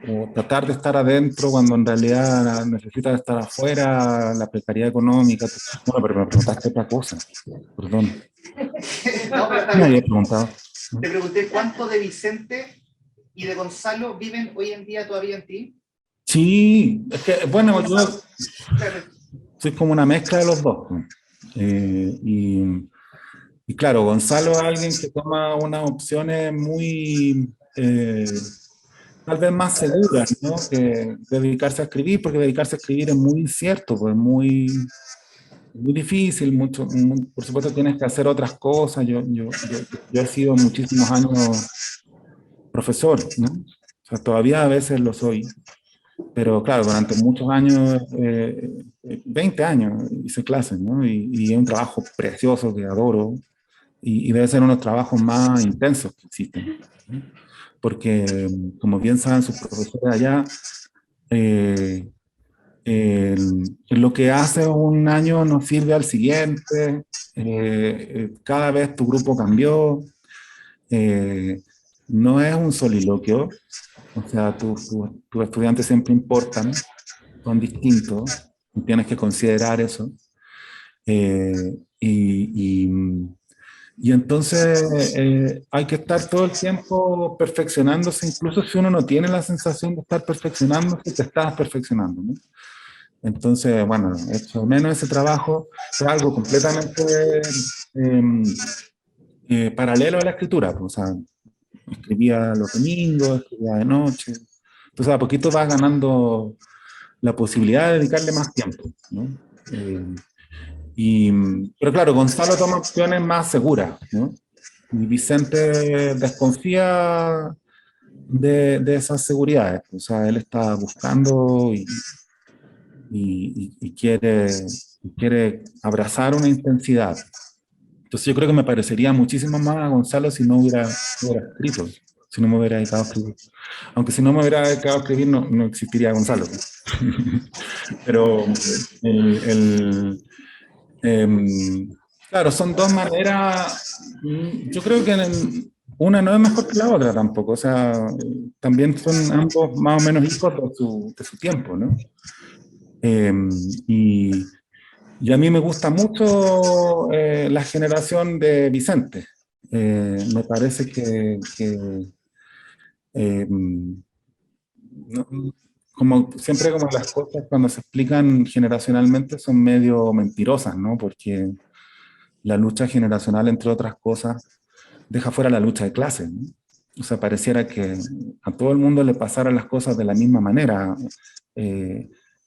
Speaker 2: o tratar de estar adentro cuando en realidad necesitas estar afuera, la precariedad económica. Bueno, pero me preguntaste otra cosa, perdón.
Speaker 8: No, pero
Speaker 2: ¿Qué me había preguntado?
Speaker 8: te pregunté cuánto de Vicente y de Gonzalo viven hoy en día todavía en ti.
Speaker 2: Sí, es que, bueno, yo soy como una mezcla de los dos. Y claro, Gonzalo es alguien que toma unas opciones muy, tal vez más seguras, ¿no? Que dedicarse a escribir, porque dedicarse a escribir es muy incierto, pues muy difícil, por supuesto tienes que hacer otras cosas. Yo he sido muchísimos años profesor, ¿no? O sea, todavía a veces lo soy, pero claro, durante muchos años, 20 años hice clases, ¿no? Y es un trabajo precioso que adoro, y debe ser uno de los trabajos más intensos que existen, ¿no? Porque, como bien saben sus profesores allá, lo que hace un año no sirve al siguiente, cada vez tu grupo cambió, no es un soliloquio, o sea, tus estudiantes siempre importan, son distintos, y tienes que considerar eso. Y entonces hay que estar todo el tiempo perfeccionándose, incluso si uno no tiene la sensación de estar perfeccionándose, te estás perfeccionando, ¿no? Entonces, bueno, hecho menos ese trabajo, fue algo completamente paralelo a la escritura, pues, o sea, escribía los domingos, escribía de noche, entonces a poquito vas ganando la posibilidad de dedicarle más tiempo, ¿no? Pero claro, Gonzalo toma opciones más seguras, ¿no? Y Vicente desconfía de esas seguridades, o sea, él está buscando y quiere abrazar una intensidad. Entonces yo creo que me parecería muchísimo más a Gonzalo si no hubiera escrito, si no me hubiera dedicado a escribir. Aunque si no me hubiera dedicado a escribir no existiría Gonzalo. Pero claro, son dos maneras, yo creo que una no es mejor que la otra tampoco, o sea, también son ambos más o menos hijos de su tiempo, ¿no? Y a mí me gusta mucho la generación de Vicente. Me parece que no- como siempre como las cosas cuando se explican generacionalmente son medio mentirosas, ¿no? Porque la lucha generacional, entre otras cosas, deja fuera la lucha de clases, ¿no? O sea, pareciera que a todo el mundo le pasaran las cosas de la misma manera,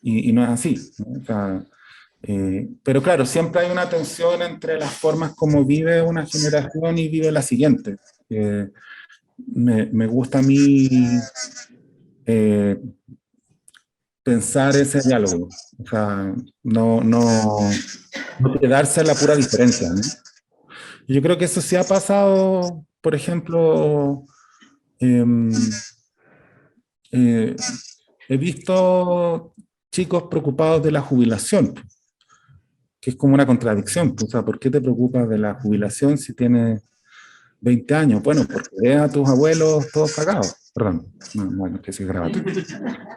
Speaker 2: y no es así, ¿no? O sea, pero claro, siempre hay una tensión entre las formas como vive una generación y vive la siguiente. Me gusta a mí pensar ese diálogo, o sea, no quedarse en la pura diferencia, ¿no? Yo creo que eso sí ha pasado, por ejemplo, em, eh, he visto chicos preocupados de la jubilación, que es como una contradicción. O sea, ¿por qué te preocupas de la jubilación si tienes 20 años? Bueno, porque ves a tus abuelos todos cagados. Perdón, bueno, que se graba.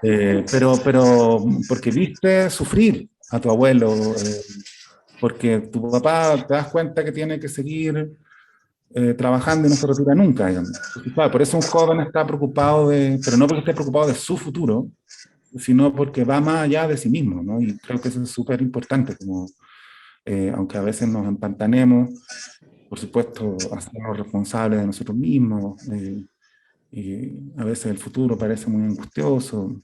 Speaker 2: Pero porque viste sufrir a tu abuelo, porque tu papá te das cuenta que tiene que seguir trabajando y no se retira nunca, digamos. Entonces, claro, por eso un joven está preocupado pero no porque esté preocupado de su futuro, sino porque va más allá de sí mismo, ¿no? Y creo que eso es súper importante, como, aunque a veces nos empantanemos, por supuesto, hacernos responsables de nosotros mismos, y a veces el futuro parece muy angustioso,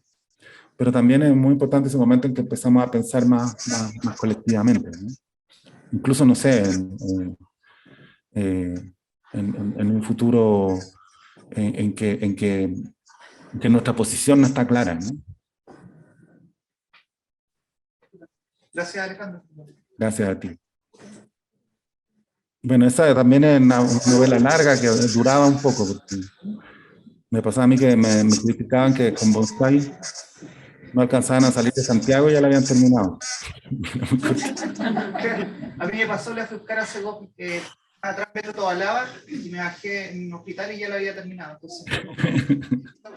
Speaker 2: pero también es muy importante ese momento en que empezamos a pensar más colectivamente, ¿no? Incluso, no sé, en un futuro en que nuestra posición no está clara, ¿no?
Speaker 8: Gracias, Alejandro.
Speaker 2: Gracias a ti. Bueno, esa también es una novela larga que duraba un poco, porque me pasaba a mí que me criticaban que con Bonsai no alcanzaban a salir de Santiago y ya la habían terminado.
Speaker 8: A mí me pasó la buscar hace dos, atrás Metro Tobalaba y me bajé en un hospital y ya la había terminado. Entonces,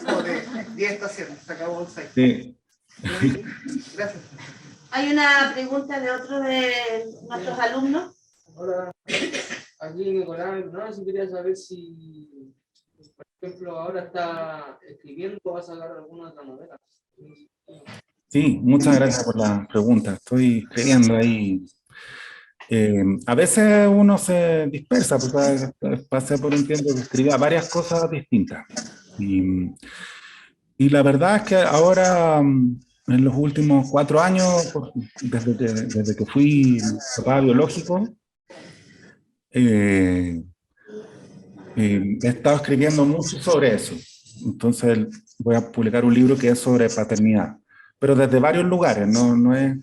Speaker 8: como de 10 estaciones, se acabó Bonsai.
Speaker 2: Sí.
Speaker 8: Gracias.
Speaker 3: Hay una pregunta de otro de nuestros alumnos.
Speaker 9: Hola, aquí Nicolás, no, si quería saber si, por ejemplo, ahora está escribiendo o va a sacar alguna otra novela.
Speaker 2: Sí, muchas gracias por la pregunta. Estoy escribiendo ahí. A veces uno se dispersa, porque pasé por un tiempo que escribía varias cosas distintas. Y la verdad es que ahora, en los últimos 4 años, desde que fui papá biológico, he estado escribiendo mucho sobre eso. Entonces voy a publicar un libro que es sobre paternidad, pero desde varios lugares, no es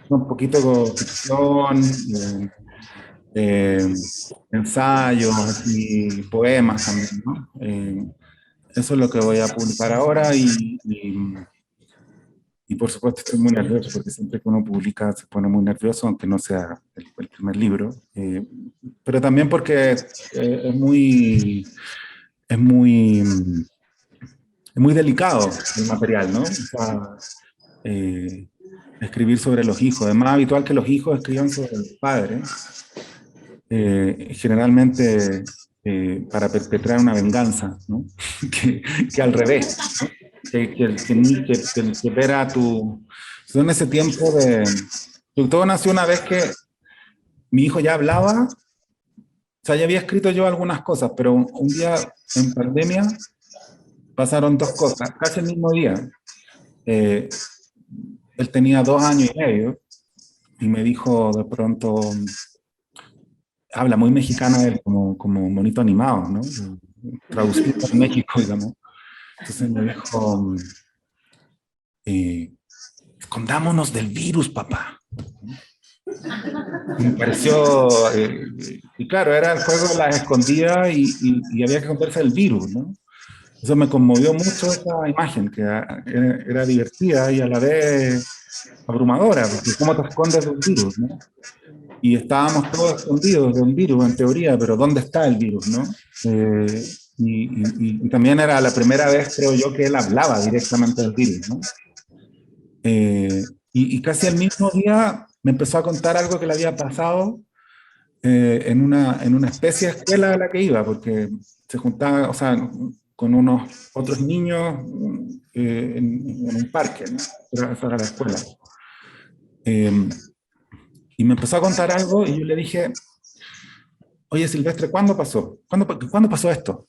Speaker 2: un poquito de ficción, ensayos y poemas también, ¿no? Eso es lo que voy a publicar ahora y por supuesto estoy muy nervioso porque siempre que uno publica se pone muy nervioso, aunque no sea el primer libro, pero también porque es muy delicado el material, ¿no? O sea, escribir sobre los hijos. Es más habitual que los hijos escriban sobre los padres, generalmente para perpetrar una venganza, ¿no? que al revés, ¿no? Que ver a tu... En ese tiempo de... Todo nació una vez que mi hijo ya hablaba sea, ya había escrito yo algunas cosas, pero un día en pandemia pasaron dos cosas, casi el mismo día. Él tenía 2 años y medio y me dijo de pronto, habla muy mexicano él, como monito animado, ¿no? Traducido en México, digamos. Entonces me dijo, escondámonos del virus, papá. Y me pareció, y claro, era el juego de las escondidas y había que esconderse del virus, ¿no? Eso me conmovió mucho esa imagen, que era divertida y a la vez abrumadora, porque ¿cómo te escondes de un virus, no? Y estábamos todos escondidos de un virus, en teoría, pero ¿dónde está el virus, no? Y también era la primera vez, creo yo, que él hablaba directamente del virus, ¿no? Y casi al mismo día me empezó a contar algo que le había pasado en una especie de escuela a la que iba, porque se juntaba, o sea, con unos otros niños en un parque, ¿no? Esa era la escuela. Y me empezó a contar algo y yo le dije, oye Silvestre, ¿cuándo pasó? ¿Cuándo pasó esto?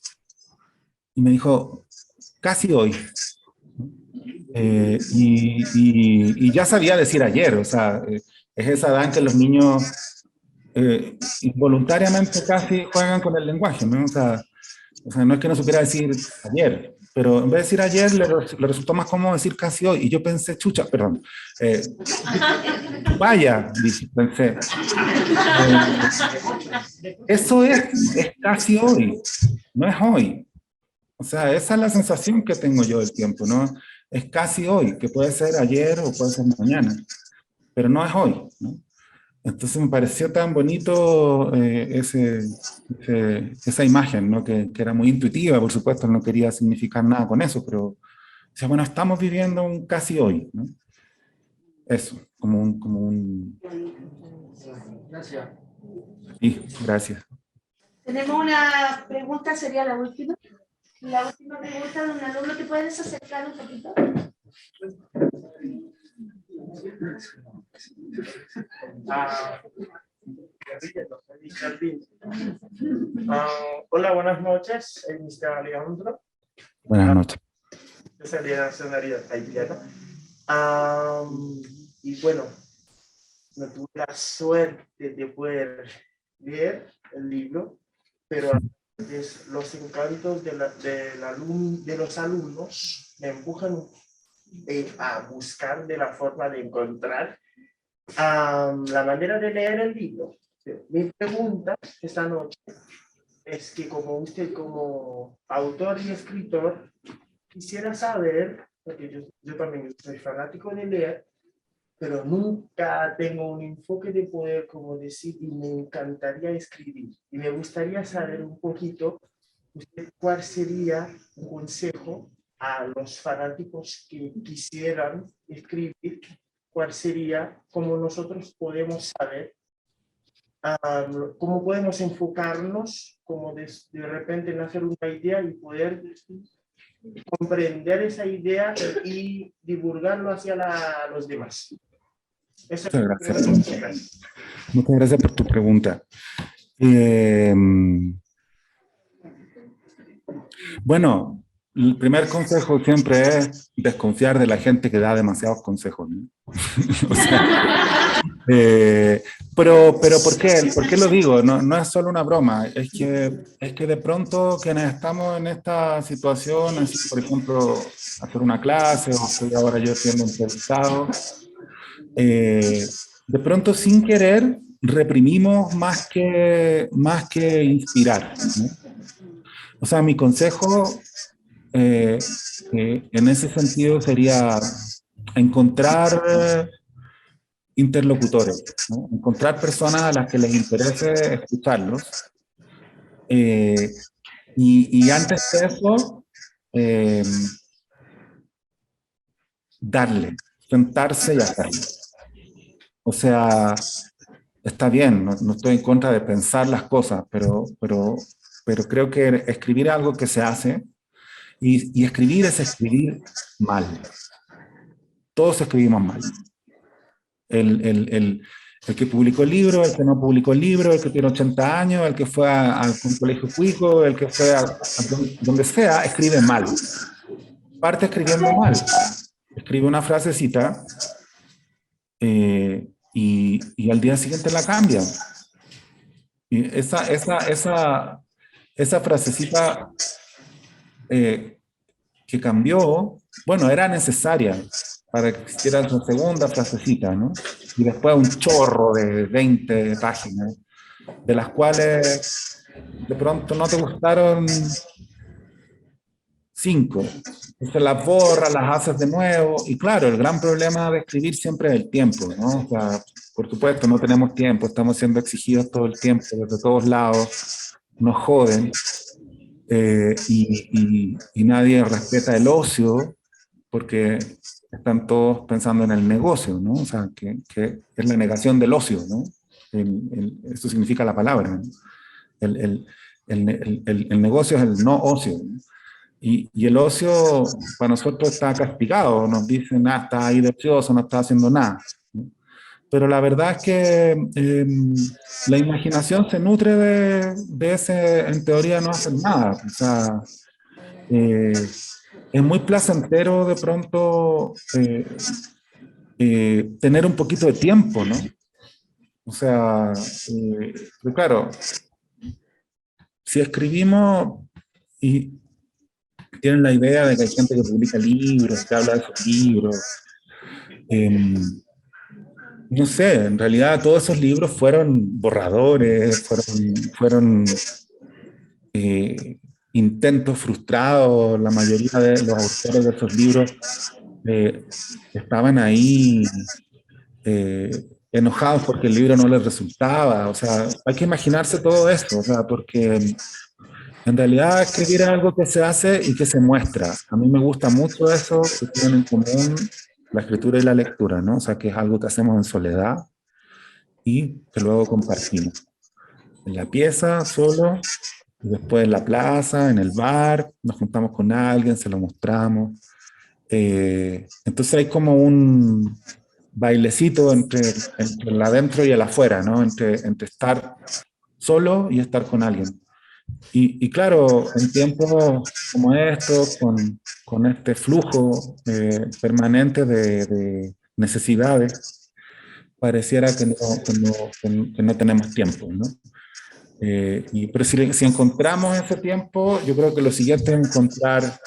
Speaker 2: Y me dijo, casi hoy. Y ya sabía decir ayer, o sea, es esa edad en que los niños involuntariamente casi juegan con el lenguaje, ¿no? O sea, no es que no supiera decir ayer, pero en vez de decir ayer le resultó más cómodo decir casi hoy. Y yo pensé, chucha, perdón, vaya, pensé, eso es casi hoy, no es hoy. O sea, esa es la sensación que tengo yo del tiempo, ¿no? Es casi hoy, que puede ser ayer o puede ser mañana, pero no es hoy, ¿no? Entonces me pareció tan bonito esa imagen, ¿no? Que era muy intuitiva, por supuesto, no quería significar nada con eso, pero decía, bueno, estamos viviendo un casi hoy, ¿no? Eso, como un...
Speaker 9: Gracias.
Speaker 2: Sí, gracias.
Speaker 3: Tenemos una pregunta, sería la última. La última pregunta de un alumno. ¿Te puedes acercar un poquito?
Speaker 10: Hola, buenas noches, Mr. Alejandro.
Speaker 2: Buenas noches.
Speaker 10: Yo soy de nacionalidad haitiana. Y bueno, no tuve la suerte de poder leer el libro, pero a veces los encantos de los alumnos me empujan a buscar de la forma de encontrar la manera de leer el libro. Mi pregunta esta noche es que como usted como autor y escritor, quisiera saber, porque yo también soy fanático de leer, pero nunca tengo un enfoque de poder, como decir, y me encantaría escribir. Y me gustaría saber un poquito, cuál sería un consejo a los fanáticos que quisieran escribir, cuál sería, cómo nosotros podemos saber, cómo podemos enfocarnos, como de repente en hacer una idea y poder comprender esa idea y divulgarlo hacia los demás. Eso
Speaker 2: Muchas gracias. Muchas gracias por tu pregunta. Bueno, el primer consejo siempre es desconfiar de la gente que da demasiados consejos, ¿no? O sea, pero ¿por qué lo digo? No es solo una broma, es que de pronto quienes estamos en esta situación, así, por ejemplo, hacer una clase o estoy ahora yo siendo entrevistado, de pronto sin querer reprimimos más que inspirar, ¿no? O sea, mi consejo en ese sentido sería encontrar interlocutores, ¿no? Encontrar personas a las que les interese escucharlos. Y antes de eso, darle, sentarse y hacerlo. O sea, está bien, no estoy en contra de pensar las cosas, pero creo que escribir es algo que se hace y escribir es escribir mal. Todos escribimos mal. El que publicó el libro, el que no publicó el libro, el que tiene 80 años, el que fue a un colegio cuico, el que fue a donde sea, escribe mal. Parte escribiendo mal. Escribe una frasecita y al día siguiente la cambia. Y esa frasecita que cambió, bueno, era necesaria para que existiera una segunda frasecita, ¿no? Y después un chorro de 20 páginas, de las cuales de pronto no te gustaron 5. Entonces las borras, las haces de nuevo, y claro, el gran problema de escribir siempre es el tiempo, ¿no? O sea, por supuesto, no tenemos tiempo, estamos siendo exigidos todo el tiempo, desde todos lados, nos joden, y nadie respeta el ocio, porque están todos pensando en el negocio, ¿no? O sea, que es la negación del ocio, ¿no? Eso significa la palabra, ¿no? El negocio es el no ocio, ¿no? Y el ocio para nosotros está castigado, nos dicen, está ahí de ocioso, no está haciendo nada, ¿no? Pero la verdad es que la imaginación se nutre de ese, en teoría, no hacer nada. O sea, es muy placentero de pronto tener un poquito de tiempo, ¿no? O sea, pero claro, si escribimos y tienen la idea de que hay gente que publica libros, que habla de esos libros, no sé, en realidad todos esos libros fueron borradores, fueron intentos frustrados. La mayoría de los autores de esos libros estaban ahí enojados porque el libro no les resultaba. O sea, hay que imaginarse todo esto, o sea, porque en realidad escribir es algo que se hace y que se muestra. A mí me gusta mucho eso, que tienen en común la escritura y la lectura, ¿no? O sea, que es algo que hacemos en soledad y que luego compartimos. En la pieza, solo, y después en la plaza, en el bar, nos juntamos con alguien, se lo mostramos. Entonces hay como un bailecito entre el adentro y el afuera, ¿no? Entre estar solo y estar con alguien. Y claro, en tiempos como estos, con este flujo permanente de necesidades, pareciera que no tenemos tiempo, ¿no? Pero si encontramos ese tiempo, yo creo que lo siguiente es encontrar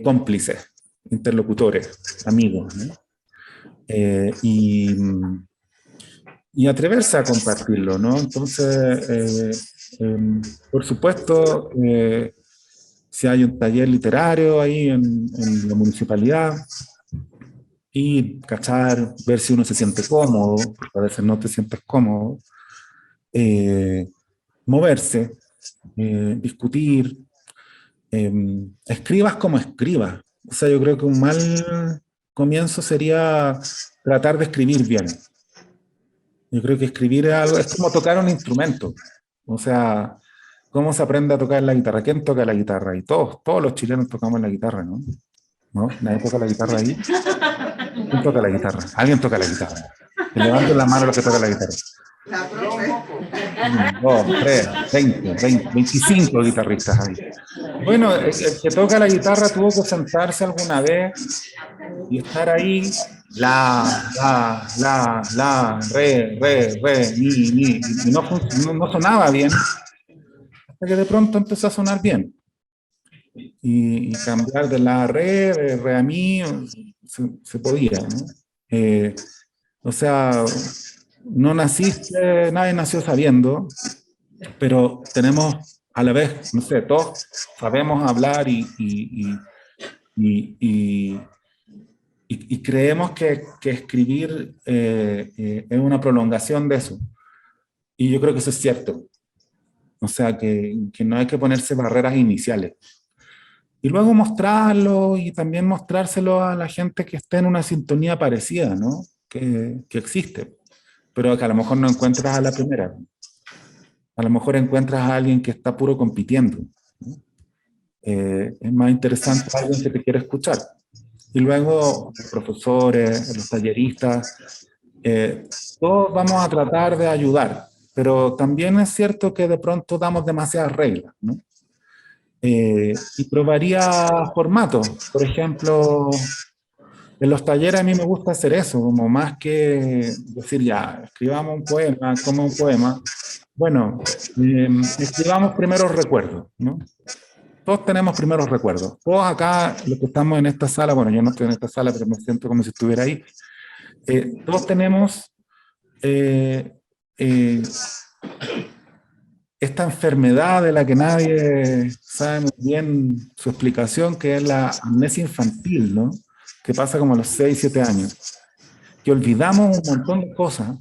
Speaker 2: cómplices, interlocutores, amigos, ¿no? Y atreverse a compartirlo, ¿no? Entonces, por supuesto, si hay un taller literario ahí en la municipalidad, y cachar, ver si uno se siente cómodo, porque a veces no te sientes cómodo, moverse, discutir, escribas como escribas. O sea, yo creo que un mal comienzo sería tratar de escribir bien. Yo creo que escribir es algo, es como tocar un instrumento. O sea, ¿cómo se aprende a tocar la guitarra? ¿Quién toca la guitarra? Y todos los chilenos tocamos la guitarra, ¿no? ¿No? ¿Nadie toca la guitarra ahí? ¿Quién toca la guitarra? Alguien toca la guitarra. Que levanten la mano los que tocan la guitarra.
Speaker 3: La profe.
Speaker 2: 1, 2, 3, 20, 25 guitarristas ahí. Bueno, el que toca la guitarra tuvo que sentarse alguna vez y estar ahí, la, re, mi, y no sonaba bien, hasta que de pronto empezó a sonar bien. Y cambiar de la, de re a mi, se podía, ¿no? O sea, no naciste, nadie nació sabiendo, pero tenemos a la vez, no sé, todos sabemos hablar y creemos que escribir es una prolongación de eso. Y yo creo que eso es cierto. O sea, que no hay que ponerse barreras iniciales. Y luego mostrarlo y también mostrárselo a la gente que esté en una sintonía parecida, ¿no? Que existe, pero que a lo mejor no encuentras a la primera. A lo mejor encuentras a alguien que está puro compitiendo, ¿no? Es más interesante alguien que te quiere escuchar. Y luego los profesores, los talleristas, todos vamos a tratar de ayudar, pero también es cierto que de pronto damos demasiadas reglas, ¿no? Y probaría formatos. Por ejemplo, en los talleres a mí me gusta hacer eso, como más que decir ya, escribamos un poema, como un poema. Bueno, escribamos primeros recuerdos, ¿no? Todos tenemos primeros recuerdos. Todos acá, los que estamos en esta sala, bueno, yo no estoy en esta sala, pero me siento como si estuviera ahí. Todos tenemos eh, eh, esta enfermedad de la que nadie sabe muy bien su explicación, que es la amnesia infantil, ¿no? Que pasa como a los 6, 7 años. Que olvidamos un montón de cosas,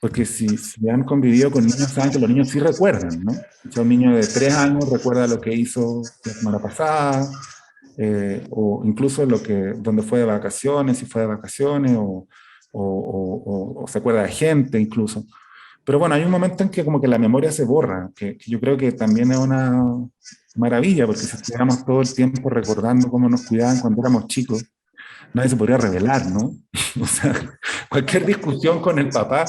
Speaker 2: porque si han convivido con niños, saben que los niños sí recuerdan, ¿no? O sea, un niño de 3 años recuerda lo que hizo la semana pasada, o incluso donde fue de vacaciones, si fue de vacaciones, o se acuerda de gente incluso. Pero bueno, hay un momento en que como que la memoria se borra, que yo creo que también es una maravilla, porque si estuviéramos todo el tiempo recordando cómo nos cuidaban cuando éramos chicos, nadie se podría revelar, ¿no? O sea, cualquier discusión con el papá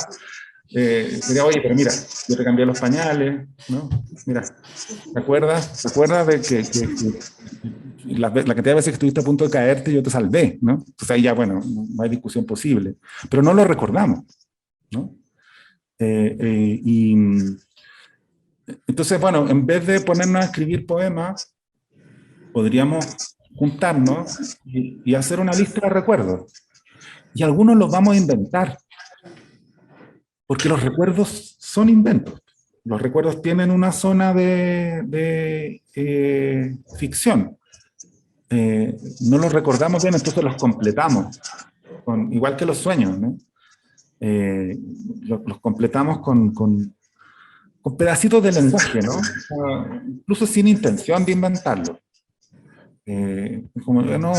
Speaker 2: sería, oye, pero mira, yo te cambié los pañales, ¿no? Mira, ¿te acuerdas? ¿Te acuerdas de que la cantidad de veces que estuviste a punto de caerte yo te salvé, ¿no? Entonces ahí ya, bueno, no hay discusión posible. Pero no lo recordamos, ¿no? Y entonces, bueno, en vez de ponernos a escribir poemas, podríamos juntarnos y hacer una lista de recuerdos. Y algunos los vamos a inventar, porque los recuerdos son inventos. Los recuerdos tienen una zona de ficción. No los recordamos bien, entonces los completamos, igual que los sueños, ¿no? Los completamos con pedacitos de lenguaje, ¿no? O sea, incluso sin intención de inventarlo. Como, no,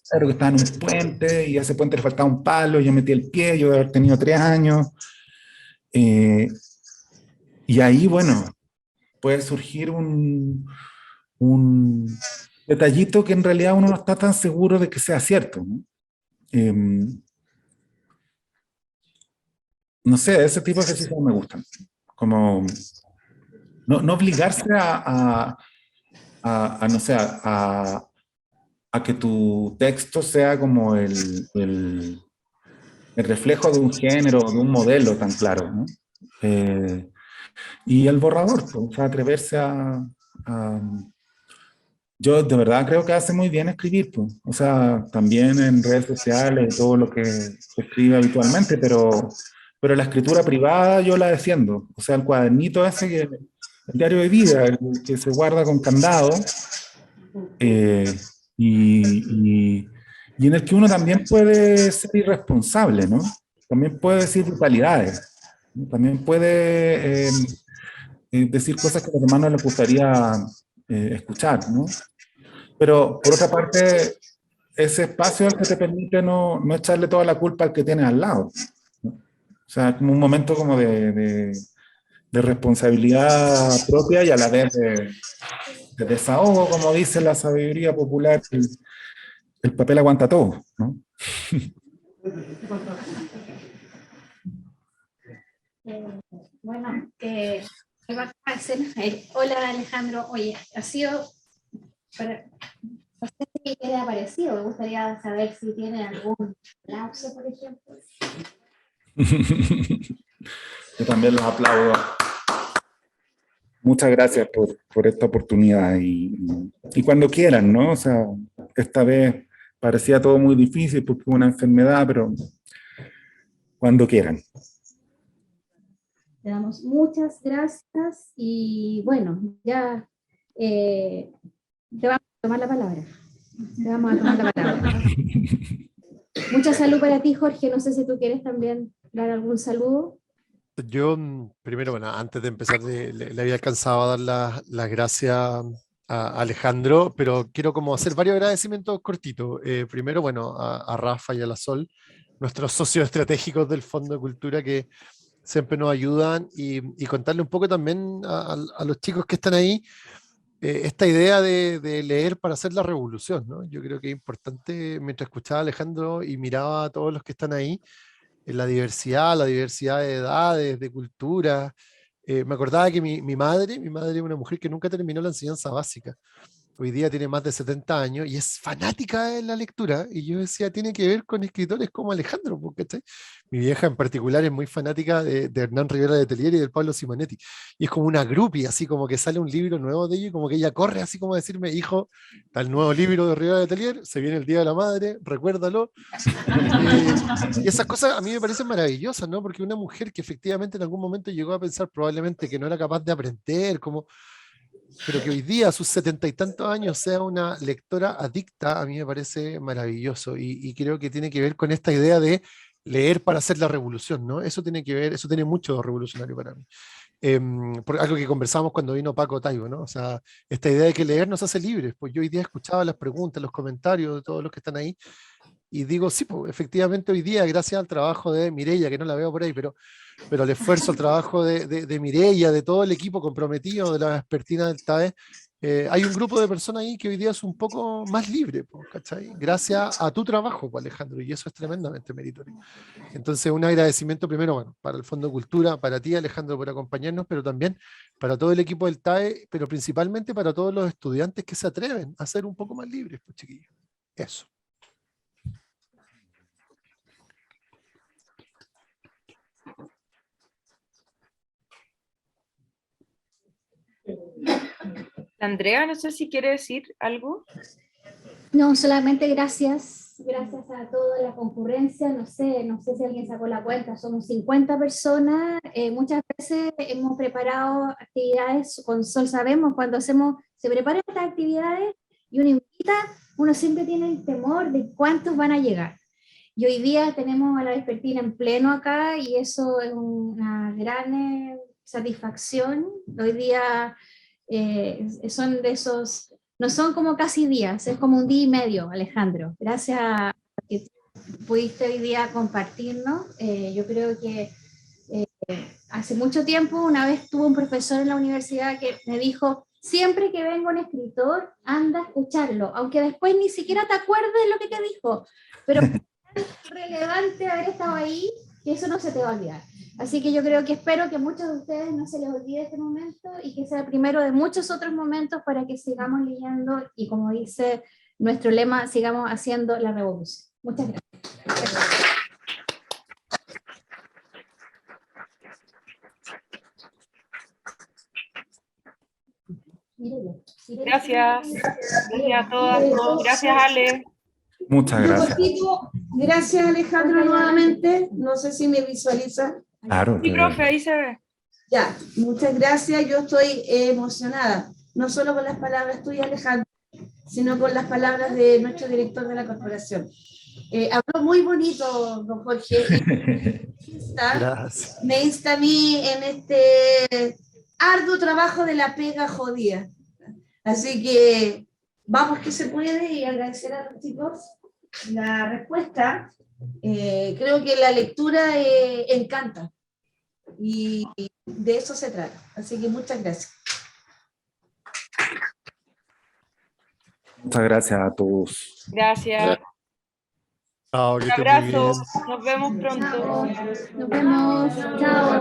Speaker 2: claro que estaba en un puente y a ese puente le faltaba un palo, yo metí el pie, yo de haber tenido 3 años. Y ahí, bueno, puede surgir un detallito que en realidad uno no está tan seguro de que sea cierto, ¿no? No sé, ese tipo de ejercicios me gustan. Como no obligarse no sé, a que tu texto sea como el reflejo de un género, de un modelo tan claro, ¿no? Y el borrador, pues, o sea, atreverse a... Yo de verdad creo que hace muy bien escribir, pues. O sea, también en redes sociales y todo lo que se escribe habitualmente, pero la escritura privada yo la defiendo. O sea, el cuadernito ese, el diario de vida, el que se guarda con candado, eh, y en el que uno también puede ser irresponsable, ¿no? También puede decir brutalidades, ¿no? También puede decir cosas que a los demás no les gustaría escuchar, ¿no? Pero por otra parte, ese espacio es el que te permite no echarle toda la culpa al que tienes al lado, ¿no? O sea, es como un momento como de responsabilidad propia y a la vez de desahogo, como dice la sabiduría popular, el papel aguanta todo, ¿no?
Speaker 1: Bueno, hola Alejandro, oye, ha sido, no sé si te ha parecido, me gustaría saber si tiene algún lapso, por ejemplo.
Speaker 2: Yo también los aplaudo. Muchas gracias por esta oportunidad y cuando quieran, ¿no? O sea, esta vez parecía todo muy difícil porque hubo una enfermedad, pero cuando quieran.
Speaker 1: Te damos muchas gracias y bueno, ya te vamos a tomar la palabra. Te vamos a tomar la palabra. Mucha salud para ti, Jorge. No sé si tú quieres también dar algún saludo.
Speaker 11: Yo, primero, bueno, antes de empezar, le había alcanzado a dar las gracias a Alejandro, pero quiero como hacer varios agradecimientos cortitos. Primero, bueno, a Rafa y a la Sol, nuestros socios estratégicos del Fondo de Cultura que siempre nos ayudan y contarle un poco también a los chicos que están ahí esta idea de leer para hacer la revolución, ¿no? Yo creo que es importante, mientras escuchaba a Alejandro y miraba a todos los que están ahí, la diversidad de edades, de culturas. Me acordaba que mi madre es una mujer que nunca terminó la enseñanza básica. Hoy día tiene más de 70 años y es fanática de la lectura. Y yo decía, tiene que ver con escritores como Alejandro, ¿cachai? Mi vieja en particular es muy fanática de Hernán Rivera de Telier y del Pablo Simonetti. Y es como una groupie, así como que sale un libro nuevo de ellos y como que ella corre así como a decirme, hijo, está el nuevo libro de Rivera de Telier, se viene el Día de la Madre, recuérdalo. Y esas cosas a mí me parecen maravillosas, ¿no? Porque una mujer que efectivamente en algún momento llegó a pensar probablemente que no era capaz de aprender, como pero que hoy día, a sus 70 y tantos años, sea una lectora adicta, a mí me parece maravilloso. Y creo que tiene que ver con esta idea de leer para hacer la revolución, ¿no? Eso tiene que ver, eso tiene mucho de revolucionario para mí. Por algo que conversamos cuando vino Paco Taibo, ¿no? O sea, esta idea de que leer nos hace libres. Pues yo hoy día escuchaba las preguntas, los comentarios de todos los que están ahí, y digo, sí, pues efectivamente hoy día, gracias al trabajo de Mireia, que no la veo por ahí, pero al esfuerzo, al trabajo de Mireia, de todo el equipo comprometido, de la expertina del TAE, hay un grupo de personas ahí que hoy día es un poco más libre, pues, ¿cachai? Gracias a tu trabajo, pues, Alejandro, y eso es tremendamente meritorio. Entonces, un agradecimiento primero, bueno, para el Fondo de Cultura, para ti, Alejandro, por acompañarnos, pero también para todo el equipo del TAE, pero principalmente para todos los estudiantes que se atreven a ser un poco más libres, pues, chiquillos. Eso.
Speaker 12: Andrea, no sé si quiere decir algo.
Speaker 1: No, solamente gracias a toda la concurrencia, no sé si alguien sacó la cuenta, somos 50 personas, muchas veces hemos preparado actividades con Sol, sabemos, cuando se preparan estas actividades y uno invita, uno siempre tiene el temor de cuántos van a llegar. Y hoy día tenemos a la vespertina en pleno acá y eso es una gran satisfacción. Hoy día son de esos, no son como casi días, es como un día y medio, Alejandro. Gracias a que pudiste hoy día compartirnos. Yo creo que hace mucho tiempo, una vez tuve un profesor en la universidad que me dijo, siempre que venga un escritor, anda a escucharlo, aunque después ni siquiera te acuerdes de lo que te dijo, pero es relevante haber estado ahí, que eso no se te va a olvidar. Así que yo creo que espero que a muchos de ustedes no se les olvide este momento y que sea el primero de muchos otros momentos para que sigamos leyendo y, como dice nuestro lema, sigamos haciendo la revolución. Muchas gracias.
Speaker 12: Gracias. Gracias a todas. Gracias, Ale.
Speaker 2: Muchas gracias.
Speaker 3: Gracias, Alejandro, nuevamente. No sé si me visualiza.
Speaker 2: Claro.
Speaker 12: Sí, profe, ahí se ve.
Speaker 3: Ya, muchas gracias. Yo estoy emocionada, no solo con las palabras tuyas, Alejandro, sino con las palabras de nuestro director de la corporación. Habló muy bonito, don Jorge. Me insta a mí en este arduo trabajo de la pega jodida. Así que vamos que se puede, y agradecer a los chicos la respuesta. Creo que la lectura encanta y de eso se trata. Así que muchas gracias.
Speaker 2: Muchas gracias a todos.
Speaker 12: Gracias.
Speaker 11: Chao,
Speaker 12: Un abrazo. Nos vemos pronto.
Speaker 1: Nos vemos. Chao.